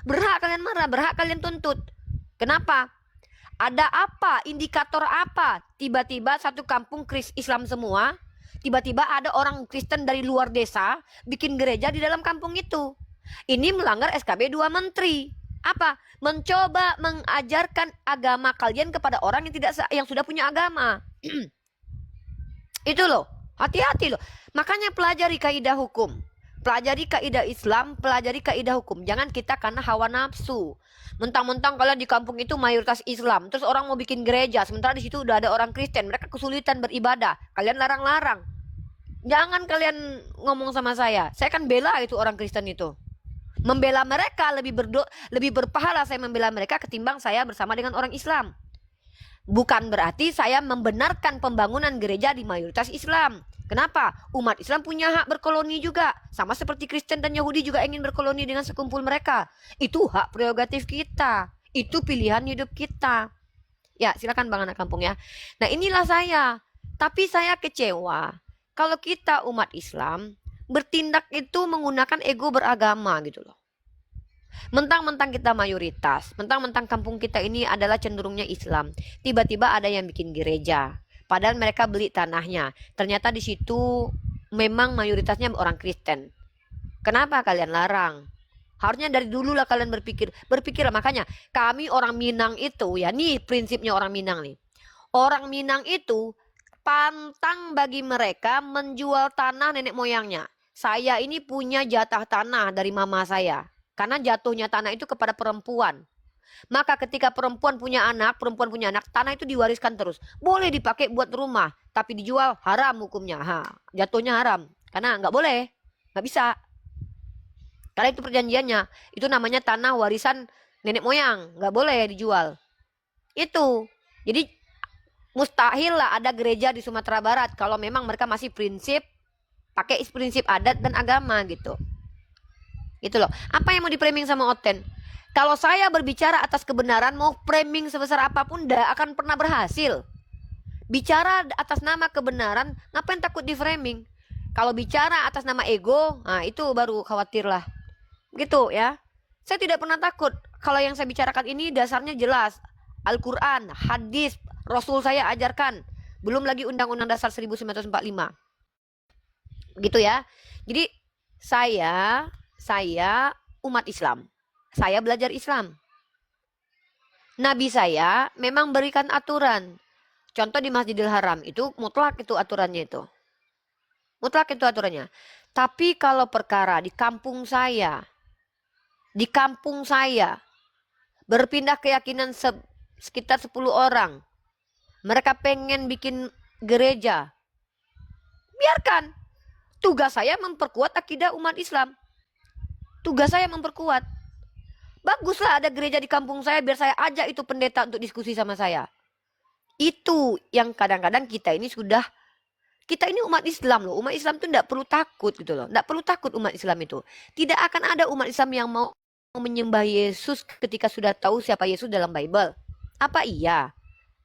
Berhak kalian marah, berhak kalian tuntut. Kenapa? Ada apa? Indikator apa? Tiba-tiba satu kampung Islam semua, tiba-tiba ada orang Kristen dari luar desa bikin gereja di dalam kampung itu. Ini melanggar SKB 2 Menteri. Apa? Mencoba mengajarkan agama kalian kepada orang yang sudah punya agama. Itu loh, hati-hati loh. Makanya pelajari kaidah hukum, pelajari kaidah Islam, pelajari kaidah hukum. Jangan kita karena hawa nafsu. Mentang-mentang kalian di kampung itu mayoritas Islam, terus orang mau bikin gereja, sementara di situ udah ada orang Kristen, mereka kesulitan beribadah. Kalian larang-larang. Jangan kalian ngomong sama saya kan bela itu orang Kristen itu. Membela mereka lebih berpahala saya membela mereka ketimbang saya bersama dengan orang Islam. Bukan berarti saya membenarkan pembangunan gereja di mayoritas Islam. Kenapa? Umat Islam punya hak berkoloni juga. Sama seperti Kristen dan Yahudi juga ingin berkoloni dengan sekumpul mereka. Itu hak prerogatif kita. Itu pilihan hidup kita. Ya, silakan Bang Anak Kampung ya. Nah, inilah saya. Tapi saya kecewa kalau kita umat Islam bertindak itu menggunakan ego beragama gitu loh. Mentang-mentang kita mayoritas, mentang-mentang kampung kita ini adalah cenderungnya Islam. Tiba-tiba ada yang bikin gereja. Padahal mereka beli tanahnya. Ternyata di situ memang mayoritasnya orang Kristen. Kenapa kalian larang? Harusnya dari dulu lah kalian berpikir makanya kami orang Minang itu ya, nih prinsipnya orang Minang nih. Orang Minang itu pantang bagi mereka menjual tanah nenek moyangnya. Saya ini punya jatah tanah dari mama saya. Karena jatuhnya tanah itu kepada perempuan. Maka ketika perempuan punya anak, tanah itu diwariskan terus. Boleh dipakai buat rumah, tapi dijual haram hukumnya. Jatuhnya haram. Karena nggak boleh, nggak bisa. Karena itu perjanjiannya. Itu namanya tanah warisan nenek moyang, nggak boleh dijual. Itu. Jadi mustahil lah ada gereja di Sumatera Barat kalau memang mereka masih pakai prinsip adat dan agama gitu. Gitu loh. Apa yang mau di-framing sama Oten? Kalau saya berbicara atas kebenaran, mau framing sebesar apapun tidak akan pernah berhasil. Bicara atas nama kebenaran, ngapain takut di-framing? Kalau bicara atas nama ego, nah itu baru khawatir lah. Gitu ya. Saya tidak pernah takut. Kalau yang saya bicarakan ini dasarnya jelas. Al-Quran, hadis, Rasul saya ajarkan. Belum lagi Undang-Undang Dasar 1945. Gitu ya. Jadi saya umat Islam. Saya belajar Islam. Nabi saya memang berikan aturan. Contoh di Masjidil Haram itu mutlak itu aturannya itu. Mutlak itu aturannya. Tapi kalau perkara di kampung saya berpindah keyakinan sekitar 10 orang. Mereka pengen bikin gereja. Biarkan. Tugas saya memperkuat akidah umat Islam. Tugas saya memperkuat. Baguslah ada gereja di kampung saya biar saya ajak itu pendeta untuk diskusi sama saya. Itu yang kadang-kadang kita ini umat Islam loh. Umat Islam itu tidak perlu takut gitu loh. Tidak perlu takut umat Islam itu. Tidak akan ada umat Islam yang mau menyembah Yesus ketika sudah tahu siapa Yesus dalam Bible. Apa iya?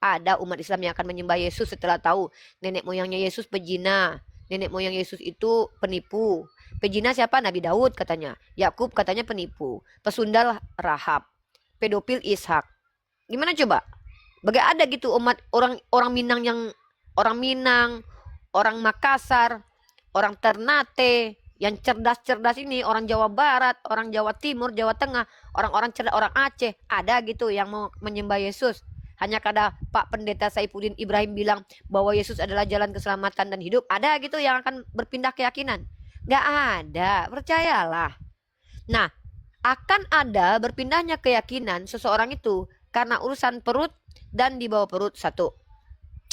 Ada umat Islam yang akan menyembah Yesus setelah tahu nenek moyangnya Yesus pezina. Nenek moyang Yesus itu penipu. Pezina siapa? Nabi Daud katanya. Yakub katanya penipu. Pesundal Rahab. Pedofil Ishak. Gimana coba? Bagaimana ada gitu orang Minang, orang Makassar, orang Ternate, yang cerdas-cerdas ini, orang Jawa Barat, orang Jawa Timur, Jawa Tengah, orang-orang cerdas, orang Aceh, ada gitu yang mau menyembah Yesus. Hanya kada Pak Pendeta Saifuddin Ibrahim bilang bahwa Yesus adalah jalan keselamatan dan hidup. Ada gitu yang akan berpindah keyakinan. Gak ada, percayalah. Nah, akan ada berpindahnya keyakinan seseorang itu karena urusan perut dan di bawah perut satu.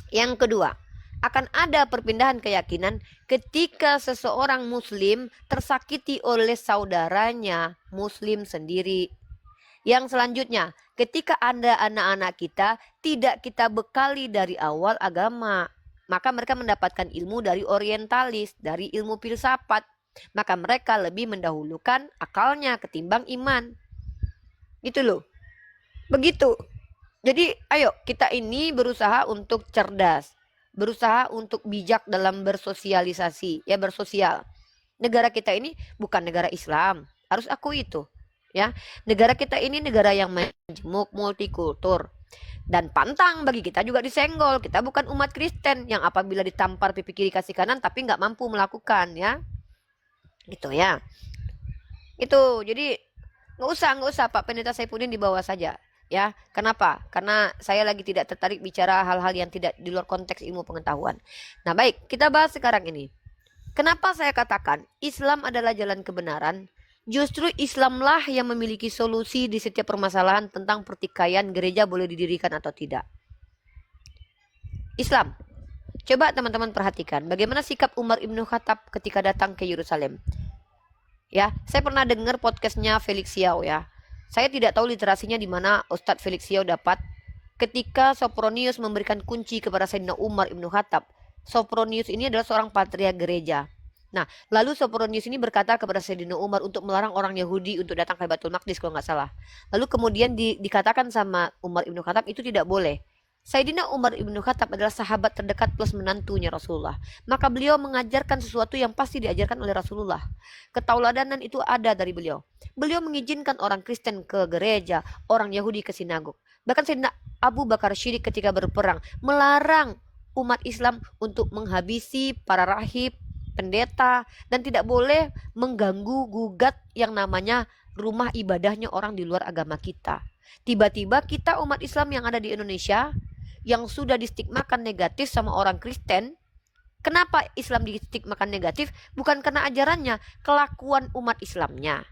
Yang kedua, akan ada perpindahan keyakinan ketika seseorang muslim tersakiti oleh saudaranya muslim sendiri. Yang selanjutnya, ketika Anda anak-anak kita tidak kita bekali dari awal agama, maka mereka mendapatkan ilmu dari orientalis, dari ilmu filsafat, maka mereka lebih mendahulukan akalnya ketimbang iman. Gitu loh. Begitu. Jadi ayo kita ini berusaha untuk cerdas, berusaha untuk bijak dalam bersosialisasi, ya bersosial. Negara kita ini bukan negara Islam, harus akui itu. Ya, negara kita ini negara yang majemuk, multikultur, dan pantang bagi kita juga disenggol. Kita bukan umat Kristen yang apabila ditampar pipi kiri kasih kanan tapi nggak mampu melakukan, ya, gitu ya. Itu jadi nggak usah Pak Pendeta Saifuddin dibawa saja, ya. Kenapa? Karena saya lagi tidak tertarik bicara hal-hal yang tidak di luar konteks ilmu pengetahuan. Nah baik, kita bahas sekarang ini. Kenapa saya katakan Islam adalah jalan kebenaran? Justru Islamlah yang memiliki solusi di setiap permasalahan tentang pertikaian gereja boleh didirikan atau tidak. Islam. Coba teman-teman perhatikan bagaimana sikap Umar Ibn Khattab ketika datang ke Yerusalem. Ya, saya pernah dengar podcastnya Felix Yao ya. Saya tidak tahu literasinya di mana Ustadz Felix Yao dapat ketika Sopronius memberikan kunci kepada Sayyidina Umar Ibnu Khattab. Sopronius ini adalah seorang patriark gereja. Nah, lalu Sopronius ini berkata kepada Sayyidina Umar untuk melarang orang Yahudi untuk datang ke Baitul Maqdis kalau nggak salah. Lalu kemudian dikatakan sama Umar Ibnu Khattab itu tidak boleh. Sayyidina Umar Ibnu Khattab adalah sahabat terdekat plus menantunya Rasulullah. Maka beliau mengajarkan sesuatu yang pasti diajarkan oleh Rasulullah. Ketauladanan itu ada dari beliau. Beliau mengizinkan orang Kristen ke gereja, orang Yahudi ke sinagog. Bahkan Sayyidina Abu Bakar Siddiq ketika berperang melarang umat Islam untuk menghabisi para rahib, pendeta, dan tidak boleh mengganggu gugat yang namanya rumah ibadahnya orang di luar agama kita. Tiba-tiba kita umat Islam yang ada di Indonesia yang sudah distigmakan negatif sama orang Kristen. Kenapa Islam distigmakan negatif? Bukan karena ajarannya, kelakuan umat Islamnya.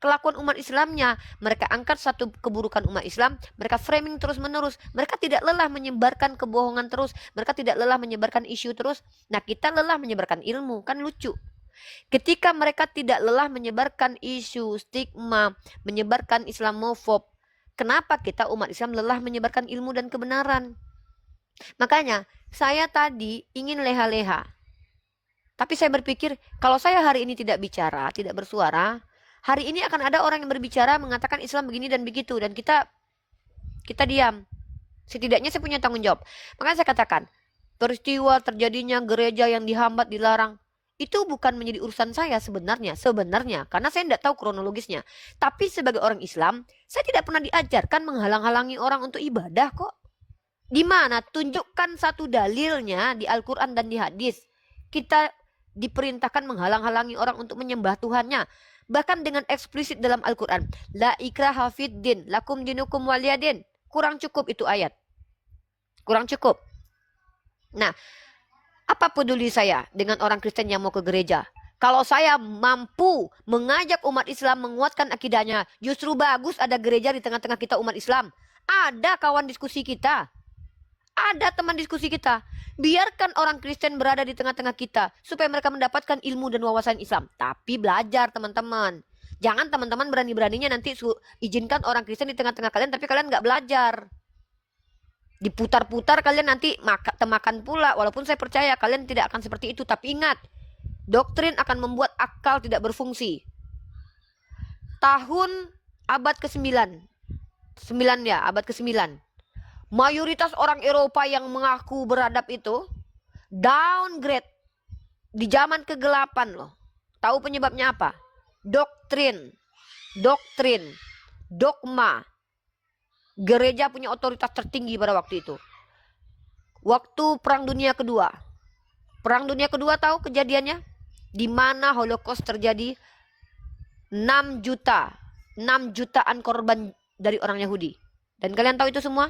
Kelakuan umat Islamnya, mereka angkat satu keburukan umat Islam, mereka framing terus-menerus, mereka tidak lelah menyebarkan kebohongan terus, mereka tidak lelah menyebarkan isu terus. Nah, kita lelah menyebarkan ilmu, kan lucu. Ketika mereka tidak lelah menyebarkan isu, stigma, menyebarkan Islamofob, kenapa kita umat Islam lelah menyebarkan ilmu dan kebenaran? Makanya saya tadi ingin leha-leha. Tapi saya berpikir kalau saya hari ini tidak bicara, tidak bersuara, hari ini akan ada orang yang berbicara mengatakan Islam begini dan begitu, dan kita diam. Setidaknya saya punya tanggung jawab. Makanya saya katakan, peristiwa terjadinya gereja yang dihambat, dilarang, itu bukan menjadi urusan saya sebenarnya, karena saya tidak tahu kronologisnya. Tapi sebagai orang Islam, saya tidak pernah diajarkan menghalang-halangi orang untuk ibadah kok. Di mana? Tunjukkan satu dalilnya di Al-Quran dan di hadis. Kita diperintahkan menghalang-halangi orang untuk menyembah Tuhannya. Bahkan dengan eksplisit dalam Al-Quran. La ikraha fid din, lakum dinukum waliyadin. Kurang cukup itu ayat. Kurang cukup. Nah, apa peduli saya dengan orang Kristen yang mau ke gereja? Kalau saya mampu mengajak umat Islam menguatkan akidahnya, justru bagus ada gereja di tengah-tengah kita umat Islam. Ada kawan diskusi kita. Ada teman diskusi kita. Biarkan orang Kristen berada di tengah-tengah kita supaya mereka mendapatkan ilmu dan wawasan Islam. Tapi belajar teman-teman. Jangan teman-teman berani-beraninya nanti izinkan orang Kristen di tengah-tengah kalian tapi kalian nggak belajar. Diputar-putar kalian nanti temakan pula. Walaupun saya percaya kalian tidak akan seperti itu. Tapi ingat, doktrin akan membuat akal tidak berfungsi. Tahun abad ke-9. 9 ya, abad ke-9. Mayoritas orang Eropa yang mengaku beradab itu downgrade di zaman kegelapan loh. Tahu penyebabnya apa? Doktrin, dogma. Gereja punya otoritas tertinggi pada waktu itu. Waktu Perang Dunia Kedua. Perang Dunia Kedua tahu kejadiannya? Di mana Holocaust terjadi, 6 jutaan korban dari orang Yahudi. Dan kalian tahu itu semua?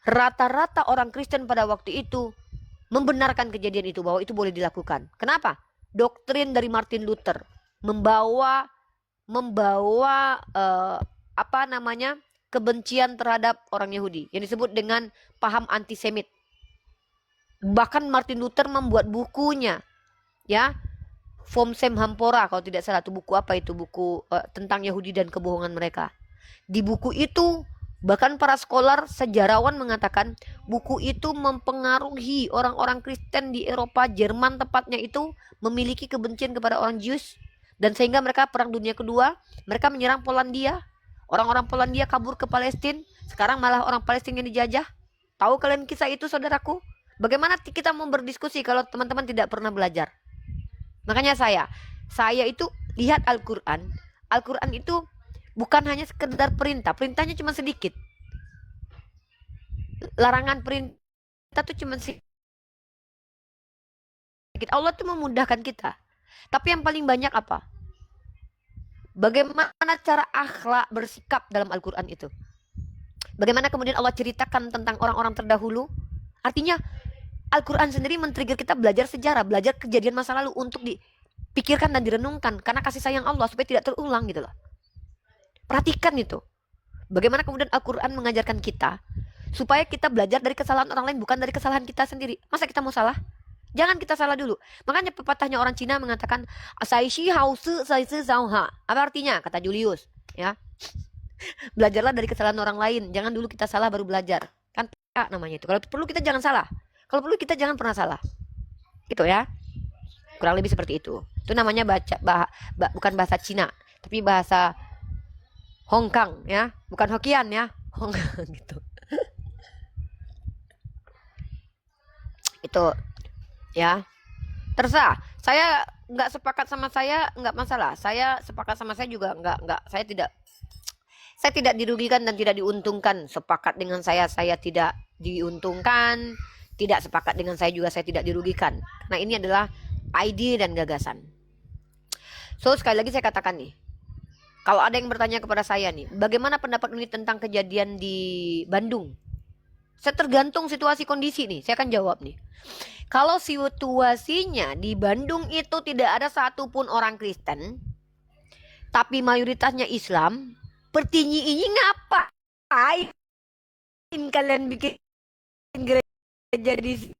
Rata-rata orang Kristen pada waktu itu membenarkan kejadian itu, bahwa itu boleh dilakukan. Kenapa? Doktrin dari Martin Luther membawa kebencian terhadap orang Yahudi yang disebut dengan paham antisemit. Bahkan Martin Luther membuat bukunya, ya, Vom Sem Hampora kalau tidak salah, itu buku apa itu, buku tentang Yahudi dan kebohongan mereka. Di buku itu bahkan para scholar sejarawan mengatakan buku itu mempengaruhi orang-orang Kristen di Eropa, Jerman tepatnya itu, memiliki kebencian kepada orang Jews, dan sehingga mereka Perang Dunia Kedua mereka menyerang Polandia. Orang-orang Polandia kabur ke Palestina. Sekarang malah orang Palestina yang dijajah. Tahu kalian kisah itu, saudaraku? Bagaimana kita mau berdiskusi kalau teman-teman tidak pernah belajar? Makanya saya itu lihat Al-Quran. Al-Quran itu bukan hanya sekedar perintah. Perintahnya cuma sedikit. Larangan perintah itu cuma sedikit. Allah tuh memudahkan kita. Tapi yang paling banyak apa? Bagaimana cara akhlak bersikap dalam Al-Quran itu? Bagaimana kemudian Allah ceritakan tentang orang-orang terdahulu? Artinya Al-Quran sendiri men-trigger kita belajar sejarah, belajar kejadian masa lalu untuk dipikirkan dan direnungkan karena kasih sayang Allah supaya tidak terulang gitu loh. Perhatikan itu. Bagaimana kemudian Al-Quran mengajarkan kita supaya kita belajar dari kesalahan orang lain, bukan dari kesalahan kita sendiri. Masa kita mau salah? Jangan kita salah dulu. Makanya pepatahnya orang Cina mengatakan Saishi hausu saishi zauha. Apa artinya? Kata Julius, ya. Belajarlah dari kesalahan orang lain. Jangan dulu kita salah baru belajar. Kan PA namanya itu. Kalau perlu kita jangan salah. Kalau perlu kita jangan pernah salah. Gitu ya. Kurang lebih seperti itu. Itu namanya bukan bahasa Cina, tapi bahasa Hongkong ya. Bukan Hokkien ya. Hongkong gitu. Itu ya. Terserah. Saya nggak sepakat sama saya nggak masalah. Saya sepakat sama saya juga nggak. Saya tidak dirugikan dan tidak diuntungkan. Sepakat dengan saya tidak diuntungkan. Tidak sepakat dengan saya juga saya tidak dirugikan. Nah ini adalah ide dan gagasan. So sekali lagi saya katakan nih. Kalau ada yang bertanya kepada saya nih. Bagaimana pendapat ini tentang kejadian di Bandung? Saya tergantung situasi kondisi nih. Saya akan jawab nih. Kalau situasinya di Bandung itu tidak ada satupun orang Kristen. Tapi mayoritasnya Islam. Pertinyi ini ngapain kalian bikin gereja di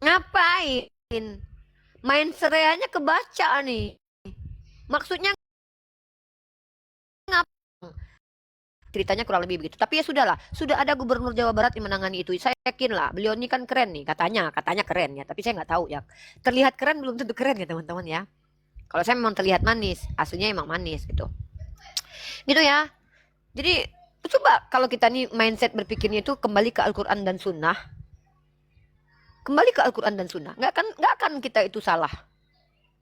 ngapain? Main sereanya kebaca nih. Maksudnya ngapain? Ceritanya kurang lebih begitu. Tapi ya sudahlah, sudah ada gubernur Jawa Barat yang menangani itu. Saya yakin lah, beliau ini kan keren nih, katanya keren ya. Tapi saya nggak tahu ya. Terlihat keren belum tentu keren ya teman-teman ya. Kalau saya memang terlihat manis, aslinya emang manis gitu. Gitu ya. Jadi coba kalau kita nih mindset berpikirnya itu kembali ke Al-Quran dan Sunnah. Kembali ke Al-Quran dan Sunnah. Nggak akan kita itu salah.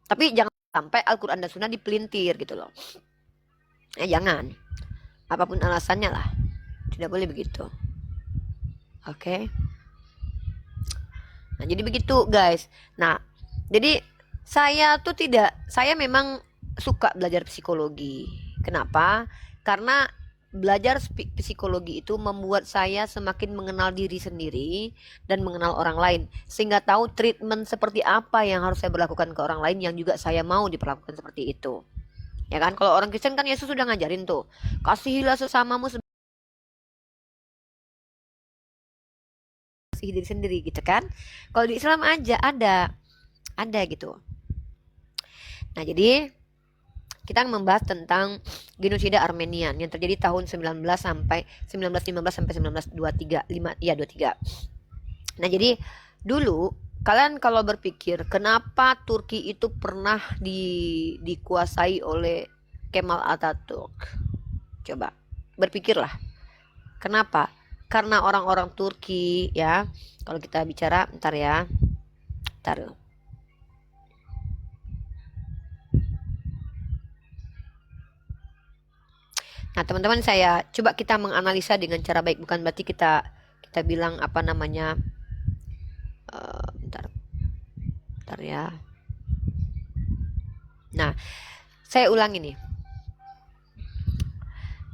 Tapi jangan sampai Al-Quran dan Sunnah dipelintir gitu loh. Jangan. Apapun alasannya lah. Tidak boleh begitu. Oke. Nah jadi begitu guys. Nah jadi saya memang suka belajar psikologi. Kenapa? Karena belajar psikologi itu membuat saya semakin mengenal diri sendiri dan mengenal orang lain. Sehingga tahu treatment seperti apa yang harus saya berlakukan ke orang lain yang juga saya mau diperlakukan seperti itu. Ya kan? Kalau orang Kristen kan Yesus sudah ngajarin tuh. Kasihilah sesamamu kasih diri sendiri gitu kan. Kalau di Islam aja ada gitu. Nah jadi kita membahas tentang genosida Armenian yang terjadi tahun 1915 sampai 1923 23. Nah jadi dulu kalian kalau berpikir kenapa Turki itu pernah dikuasai oleh Kemal Atatürk, coba berpikirlah kenapa? Karena orang-orang Turki ya, kalau kita bicara ntar. Nah teman-teman saya coba kita menganalisa dengan cara baik, bukan berarti kita bilang apa namanya bentar ya. Nah saya ulangi nih.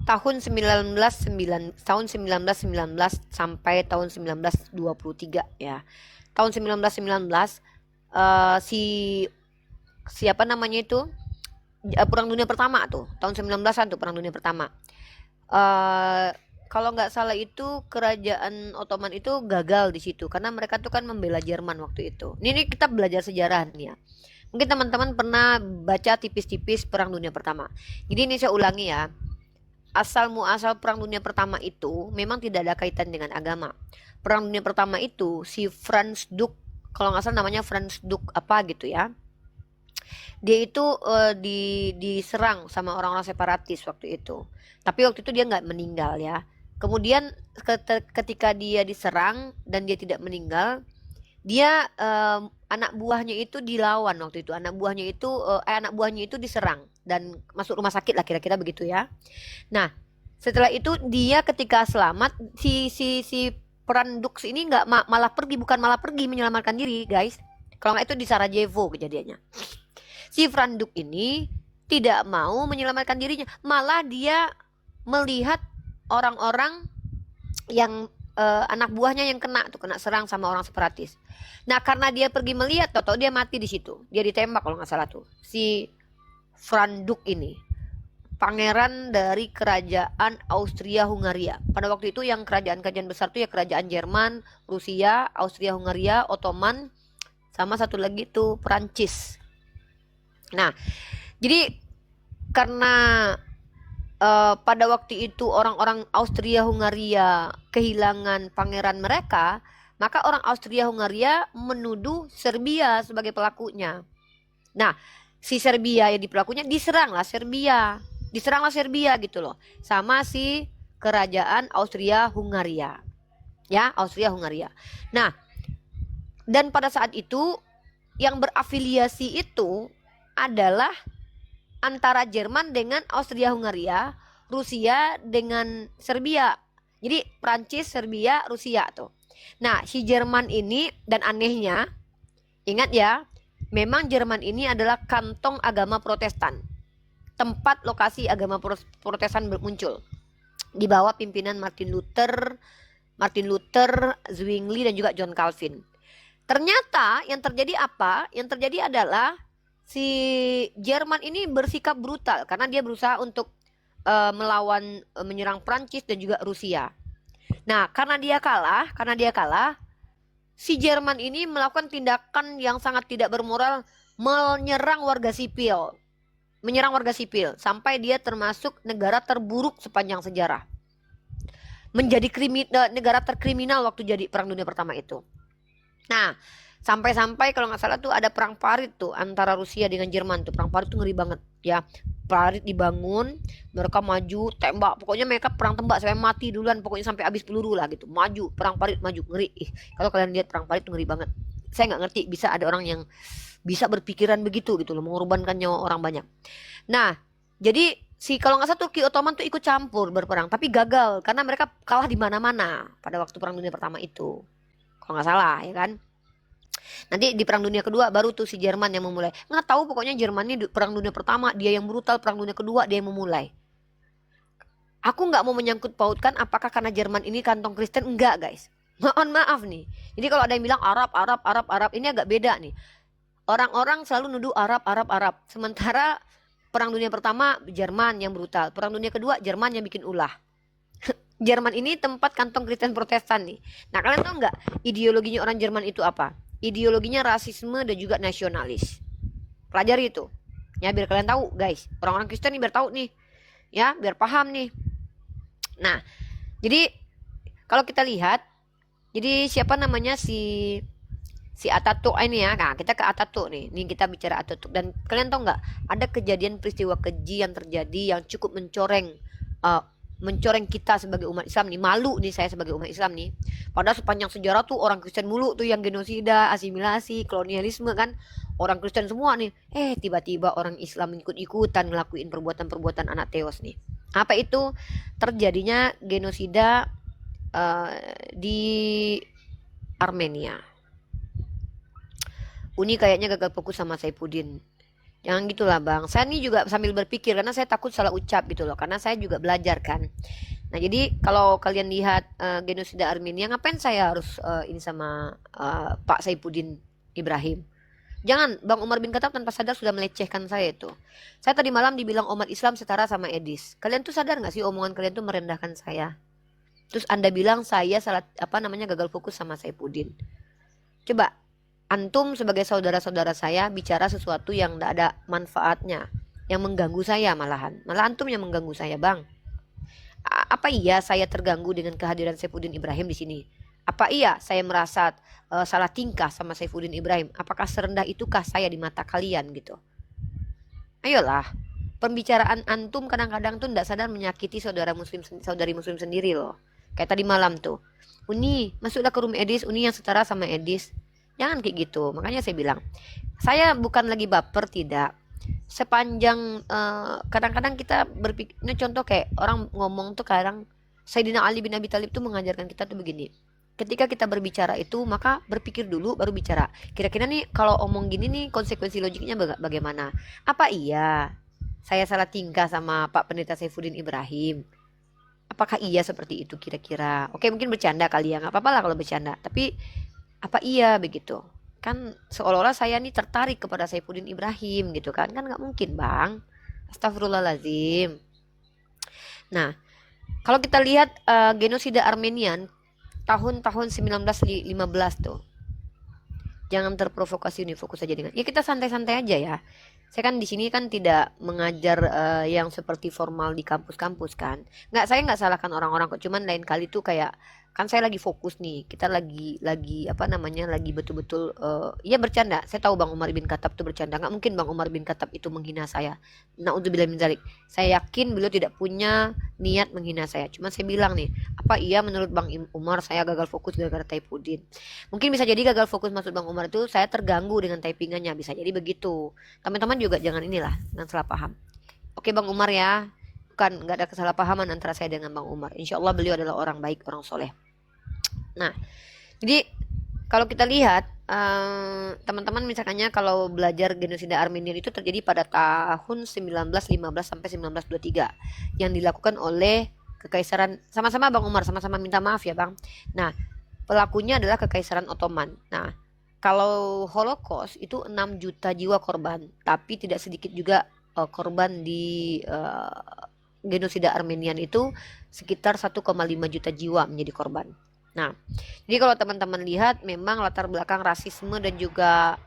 Tahun 1919 sampai tahun 1923 ya. Tahun 1919 siapa namanya itu? Perang Dunia Pertama tuh, tahun 19-an tuh Perang Dunia Pertama. Kalau nggak salah itu kerajaan Ottoman itu gagal di situ karena mereka tuh kan membela Jerman waktu itu. Ini kita belajar sejarah nih ya. Mungkin teman-teman pernah baca tipis-tipis Perang Dunia Pertama. Jadi ini saya ulangi ya. Asal muasal Perang Dunia Pertama itu memang tidak ada kaitan dengan agama. Perang Dunia Pertama itu si Franz Duk, kalau nggak salah namanya Franz Duk apa gitu ya. Dia itu diserang sama orang-orang separatis waktu itu. Tapi waktu itu dia nggak meninggal ya. Kemudian ketika dia diserang dan dia tidak meninggal, dia anak buahnya itu dilawan waktu itu. Anak buahnya itu diserang dan masuk rumah sakit lah kira-kira begitu ya. Nah, setelah itu dia ketika selamat si Prandux ini malah pergi menyelamatkan diri, guys. Kalau nggak itu di Sarajevo kejadiannya. Si Franduk ini tidak mau menyelamatkan dirinya, malah dia melihat orang-orang yang anak buahnya yang kena serang sama orang separatis. Nah karena dia pergi melihat, tau dia mati di situ, dia ditembak kalau nggak salah tuh si Franduk ini, pangeran dari kerajaan Austria Hungaria. Pada waktu itu yang kerajaan besar tuh ya kerajaan Jerman, Rusia, Austria Hungaria, Ottoman, sama satu lagi tuh Perancis. Nah, jadi karena pada waktu itu orang-orang Austria-Hungaria kehilangan pangeran mereka, maka orang Austria-Hungaria menuduh Serbia sebagai pelakunya. Nah, si Serbia yang dipelakunya diseranglah Serbia gitu loh, sama si kerajaan Austria-Hungaria. Ya, Austria-Hungaria. Nah, dan pada saat itu yang berafiliasi itu adalah antara Jerman dengan Austria-Hungaria, Rusia dengan Serbia. Jadi Prancis, Serbia, Rusia tuh. Nah, si Jerman ini, dan anehnya, ingat ya, memang Jerman ini adalah kantong agama Protestan. Tempat lokasi agama Protestan bermuncul. Di bawah pimpinan Martin Luther, Zwingli, dan juga John Calvin. Ternyata yang terjadi apa? Yang terjadi adalah si Jerman ini bersikap brutal karena dia berusaha untuk menyerang Prancis dan juga Rusia. Nah, karena dia kalah, si Jerman ini melakukan tindakan yang sangat tidak bermoral, menyerang warga sipil sampai dia termasuk negara terburuk sepanjang sejarah. Menjadi negara terkriminal waktu jadi Perang Dunia Pertama itu. Nah, sampai-sampai kalau nggak salah tuh ada perang parit tuh antara Rusia dengan Jerman tuh. Perang parit tuh ngeri banget ya. Parit dibangun, mereka maju, tembak. Pokoknya mereka perang tembak sampai mati duluan, pokoknya sampai habis peluru lah gitu. Maju, perang parit maju, ngeri. Kalau kalian lihat perang parit tuh ngeri banget. Saya nggak ngerti bisa ada orang yang bisa berpikiran begitu gitu loh, mengorbankan nyawa orang banyak. Nah, jadi kalau nggak salah Turki Ottoman tuh ikut campur berperang, tapi gagal karena mereka kalah di mana-mana pada waktu Perang Dunia Pertama itu. Kalau nggak salah ya kan. Nanti di Perang Dunia Kedua baru tuh si Jerman yang memulai. Nggak tahu pokoknya Jerman ini di Perang Dunia Pertama dia yang brutal, Perang Dunia Kedua dia yang memulai. Aku nggak mau menyangkut pautkan apakah karena Jerman ini kantong Kristen, enggak guys. Mohon maaf nih. Jadi kalau ada yang bilang Arab, ini agak beda nih. Orang-orang selalu nuduh Arab. Sementara Perang Dunia Pertama Jerman yang brutal, Perang Dunia Kedua Jerman yang bikin ulah. Jerman ini tempat kantong Kristen Protestan nih. Nah, kalian tahu nggak ideologinya orang Jerman itu apa? Ideologinya rasisme dan juga nasionalis. Pelajari itu. Ya, biar kalian tahu, guys. Orang-orang Kristen nih biar tahu nih. Ya, biar paham nih. Nah, jadi kalau kita lihat, jadi siapa namanya si Atatürk ini ya. Nah, kita ke Atatürk nih. Nih kita bicara Atatürk, dan kalian tahu nggak? Ada kejadian peristiwa keji yang terjadi yang cukup mencoreng kita sebagai umat Islam nih. Malu nih saya sebagai umat Islam nih. Padahal sepanjang sejarah tuh orang Kristen mulu tuh yang genosida, asimilasi, kolonialisme kan. Orang Kristen semua nih. Tiba-tiba orang Islam ikut-ikutan ngelakuin perbuatan-perbuatan anak teos nih. Apa itu? Terjadinya genosida di Armenia. Uni kayaknya gagal fokus sama Saifuddin. Jangan gitulah bang. Saya ini juga sambil berpikir karena saya takut salah ucap gitu loh. Karena saya juga belajar kan. Nah jadi kalau kalian lihat genosida Armenia, ngapain saya harus ini sama Pak Saifuddin Ibrahim? Jangan, Bang Umar bin Khattab tanpa sadar sudah melecehkan saya itu. Saya tadi malam dibilang umat Islam setara sama Edis. Kalian tuh sadar nggak sih omongan kalian tuh merendahkan saya? Terus Anda bilang saya gagal fokus sama Saifuddin. Coba antum sebagai saudara-saudara saya bicara sesuatu yang tidak ada manfaatnya, yang mengganggu saya malah antum yang mengganggu saya bang. Apa iya saya terganggu dengan kehadiran Saifuddin Ibrahim di sini? Apa iya saya merasa salah tingkah sama Saifuddin Ibrahim? Apakah serendah itukah saya di mata kalian gitu? Ayolah, pembicaraan antum kadang-kadang tuh tidak sadar menyakiti saudari muslim sendiri loh. Kayak tadi malam tuh, Uni masuklah ke room Edis, Uni yang setara sama Edis. Jangan kayak gitu. Makanya saya bilang, saya bukan lagi baper, tidak. Sepanjang kadang-kadang kita berpikir, ini contoh kayak orang ngomong tuh kadang Sayyidina Ali bin Abi Thalib tuh mengajarkan kita tuh begini. Ketika kita berbicara itu maka berpikir dulu baru bicara. Kira-kira nih kalau omong gini nih konsekuensi logiknya bagaimana? Apa iya saya salah tingkah sama Pak Pendeta Saifuddin Ibrahim? Apakah iya seperti itu kira-kira? Oke mungkin bercanda kali ya, nggak apa-apa lah kalau bercanda. Tapi apa iya begitu? Kan seolah-olah saya nih tertarik kepada Saifuddin Ibrahim gitu kan nggak mungkin bang. Astagfirullahaladzim. Nah kalau kita lihat genosida Armenian tahun-tahun 1915 tuh, jangan terprovokasi, nih fokus aja dengan ya kita santai-santai aja ya. Saya kan di sini kan tidak mengajar yang seperti formal di kampus-kampus kan. Saya nggak salahkan orang-orang kok. Cuman lain kali tuh kayak kan saya lagi fokus nih. Kita lagi apa namanya lagi betul-betul ya bercanda. Saya tahu Bang Umar bin Khattab itu bercanda. Nggak mungkin Bang Umar bin Khattab itu menghina saya. Naudzubillah min dzalik. Saya yakin beliau tidak punya niat menghina saya. Cuman saya bilang nih, apa iya menurut Bang Umar saya gagal fokus gara-gara Taipudin? Mungkin bisa jadi gagal fokus maksud Bang Umar itu saya terganggu dengan typingannya. Bisa jadi begitu. Teman-teman juga jangan jangan salah paham. Oke Bang Umar ya, bukan nggak ada kesalahpahaman antara saya dengan Bang Umar. Insya Allah beliau adalah orang baik, orang soleh. Nah, jadi kalau kita lihat teman-teman misalnya kalau belajar genosida Armenian itu terjadi pada tahun 1915 sampai 1923 yang dilakukan oleh Kekaisaran, sama-sama Bang Umar, sama-sama minta maaf ya Bang. Nah, pelakunya adalah Kekaisaran Ottoman. Nah, kalau Holocaust itu 6 juta jiwa korban, tapi tidak sedikit juga korban di genosida Armenian itu sekitar 1,5 juta jiwa menjadi korban. Nah, jadi kalau teman-teman lihat memang latar belakang rasisme dan juga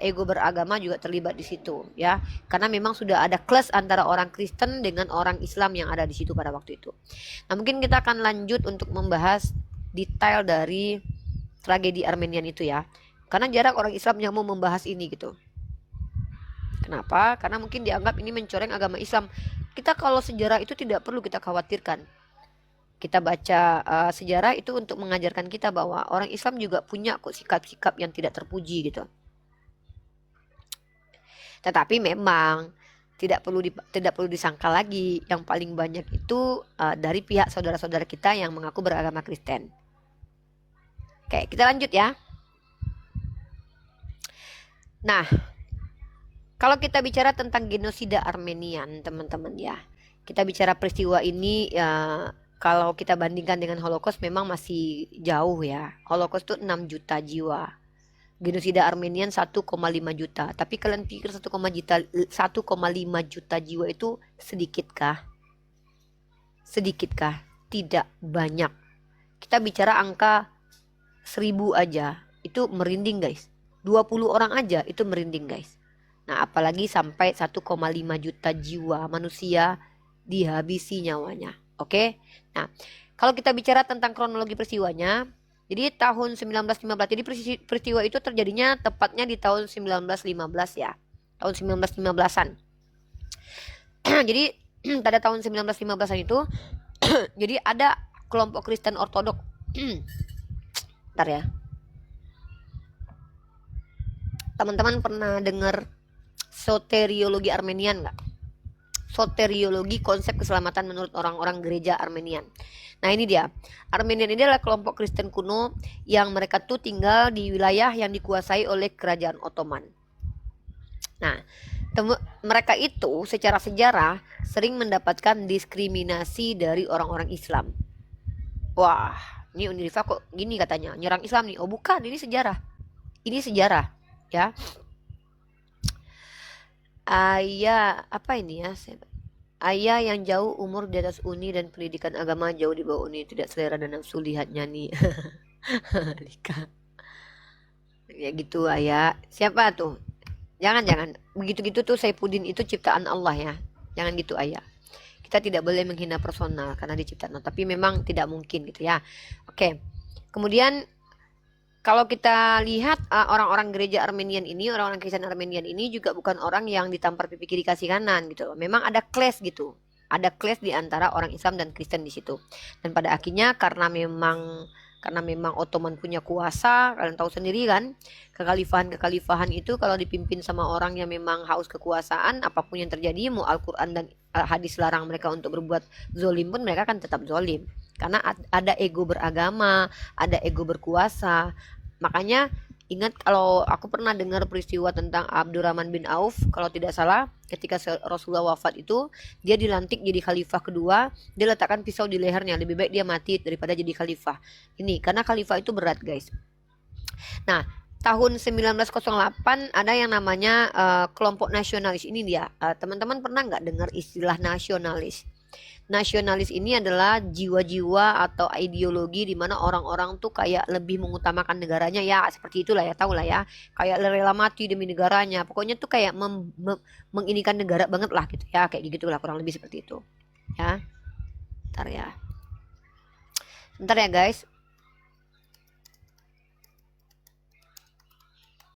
ego beragama juga terlibat di situ ya. Karena memang sudah ada clash antara orang Kristen dengan orang Islam yang ada di situ pada waktu itu. Nah, mungkin kita akan lanjut untuk membahas detail dari tragedi Armenian itu ya. Karena jarang orang Islam yang mau membahas ini gitu. Kenapa? Karena mungkin dianggap ini mencoreng agama Islam. Kita kalau sejarah itu tidak perlu kita khawatirkan. Kita baca sejarah itu untuk mengajarkan kita bahwa orang Islam juga punya kok sikap-sikap yang tidak terpuji gitu. Tetapi memang tidak perlu disangkal lagi. Yang paling banyak itu dari pihak saudara-saudara kita yang mengaku beragama Kristen. Oke, kita lanjut ya. Nah, kalau kita bicara tentang genosida Armenian, teman-teman ya, kita bicara peristiwa ini ya, kalau kita bandingkan dengan Holocaust memang masih jauh ya. Holocaust itu 6 juta jiwa. Genosida Armenian 1,5 juta. Tapi kalian pikir 1,5 juta jiwa itu sedikitkah? Sedikitkah? Tidak banyak. Kita bicara angka 1000 aja, itu merinding guys. 20 orang aja itu merinding guys. Nah, apalagi sampai 1,5 juta jiwa manusia dihabisi nyawanya. Oke. Nah, kalau kita bicara tentang kronologi peristiwanya, jadi tahun 1915. Jadi peristiwa itu terjadinya tepatnya di tahun 1915 ya. Tahun 1915-an. Jadi pada tahun 1915-an itu jadi ada kelompok Kristen Ortodok. Bentar ya. Teman-teman pernah dengar soteriologi Armenian nggak? Soteriologi, konsep keselamatan menurut orang-orang gereja Armenian. Nah ini dia, Armenian ini adalah kelompok Kristen kuno yang mereka tuh tinggal di wilayah yang dikuasai oleh kerajaan Ottoman. Nah, mereka itu secara sejarah sering mendapatkan diskriminasi dari orang-orang Islam. Wah, ini Unirifa kok gini katanya, nyerang Islam nih. Oh bukan, ini sejarah. Ini sejarah, ya. Ayah apa ini ya? Ayah yang jauh umur di atas Uni dan pendidikan agama jauh di bawah Uni, tidak selera dan nafsu lihatnya nih. Lika. Ya gitu ayah. Siapa tuh? Jangan. Begitu-gitu tuh Saifuddin itu ciptaan Allah ya. Jangan gitu ayah. Kita tidak boleh menghina personal karena diciptakan. Tapi memang tidak mungkin gitu ya. Oke. Kemudian kalau kita lihat orang-orang gereja Armenian ini, orang-orang Kristen Armenian ini juga bukan orang yang ditampar pipi kiri kasih kanan gitu loh. Memang ada clash gitu. Ada clash di antara orang Islam dan Kristen di situ. Dan pada akhirnya karena memang Ottoman punya kuasa, kalian tahu sendiri kan, kekhalifahan itu kalau dipimpin sama orang yang memang haus kekuasaan, apapun yang terjadi, mau Al-Quran dan hadis larang mereka untuk berbuat zolim pun mereka akan tetap zolim. Karena ada ego beragama, ada ego berkuasa. Makanya ingat kalau aku pernah dengar peristiwa tentang Abdurrahman bin Auf, kalau tidak salah ketika Rasulullah wafat itu dia dilantik jadi khalifah kedua, dia letakkan pisau di lehernya, lebih baik dia mati daripada jadi khalifah. Ini karena khalifah itu berat guys. Nah tahun 1908 ada yang namanya kelompok nasionalis ini dia. Teman-teman pernah nggak dengar istilah nasionalis? Nasionalis ini adalah jiwa-jiwa atau ideologi di mana orang-orang tuh kayak lebih mengutamakan negaranya, ya seperti itulah ya, tahu lah ya, kayak rela mati demi negaranya, pokoknya tuh kayak menginikan negara banget lah gitu ya, kayak gitulah kurang lebih seperti itu ya. Bentar ya guys.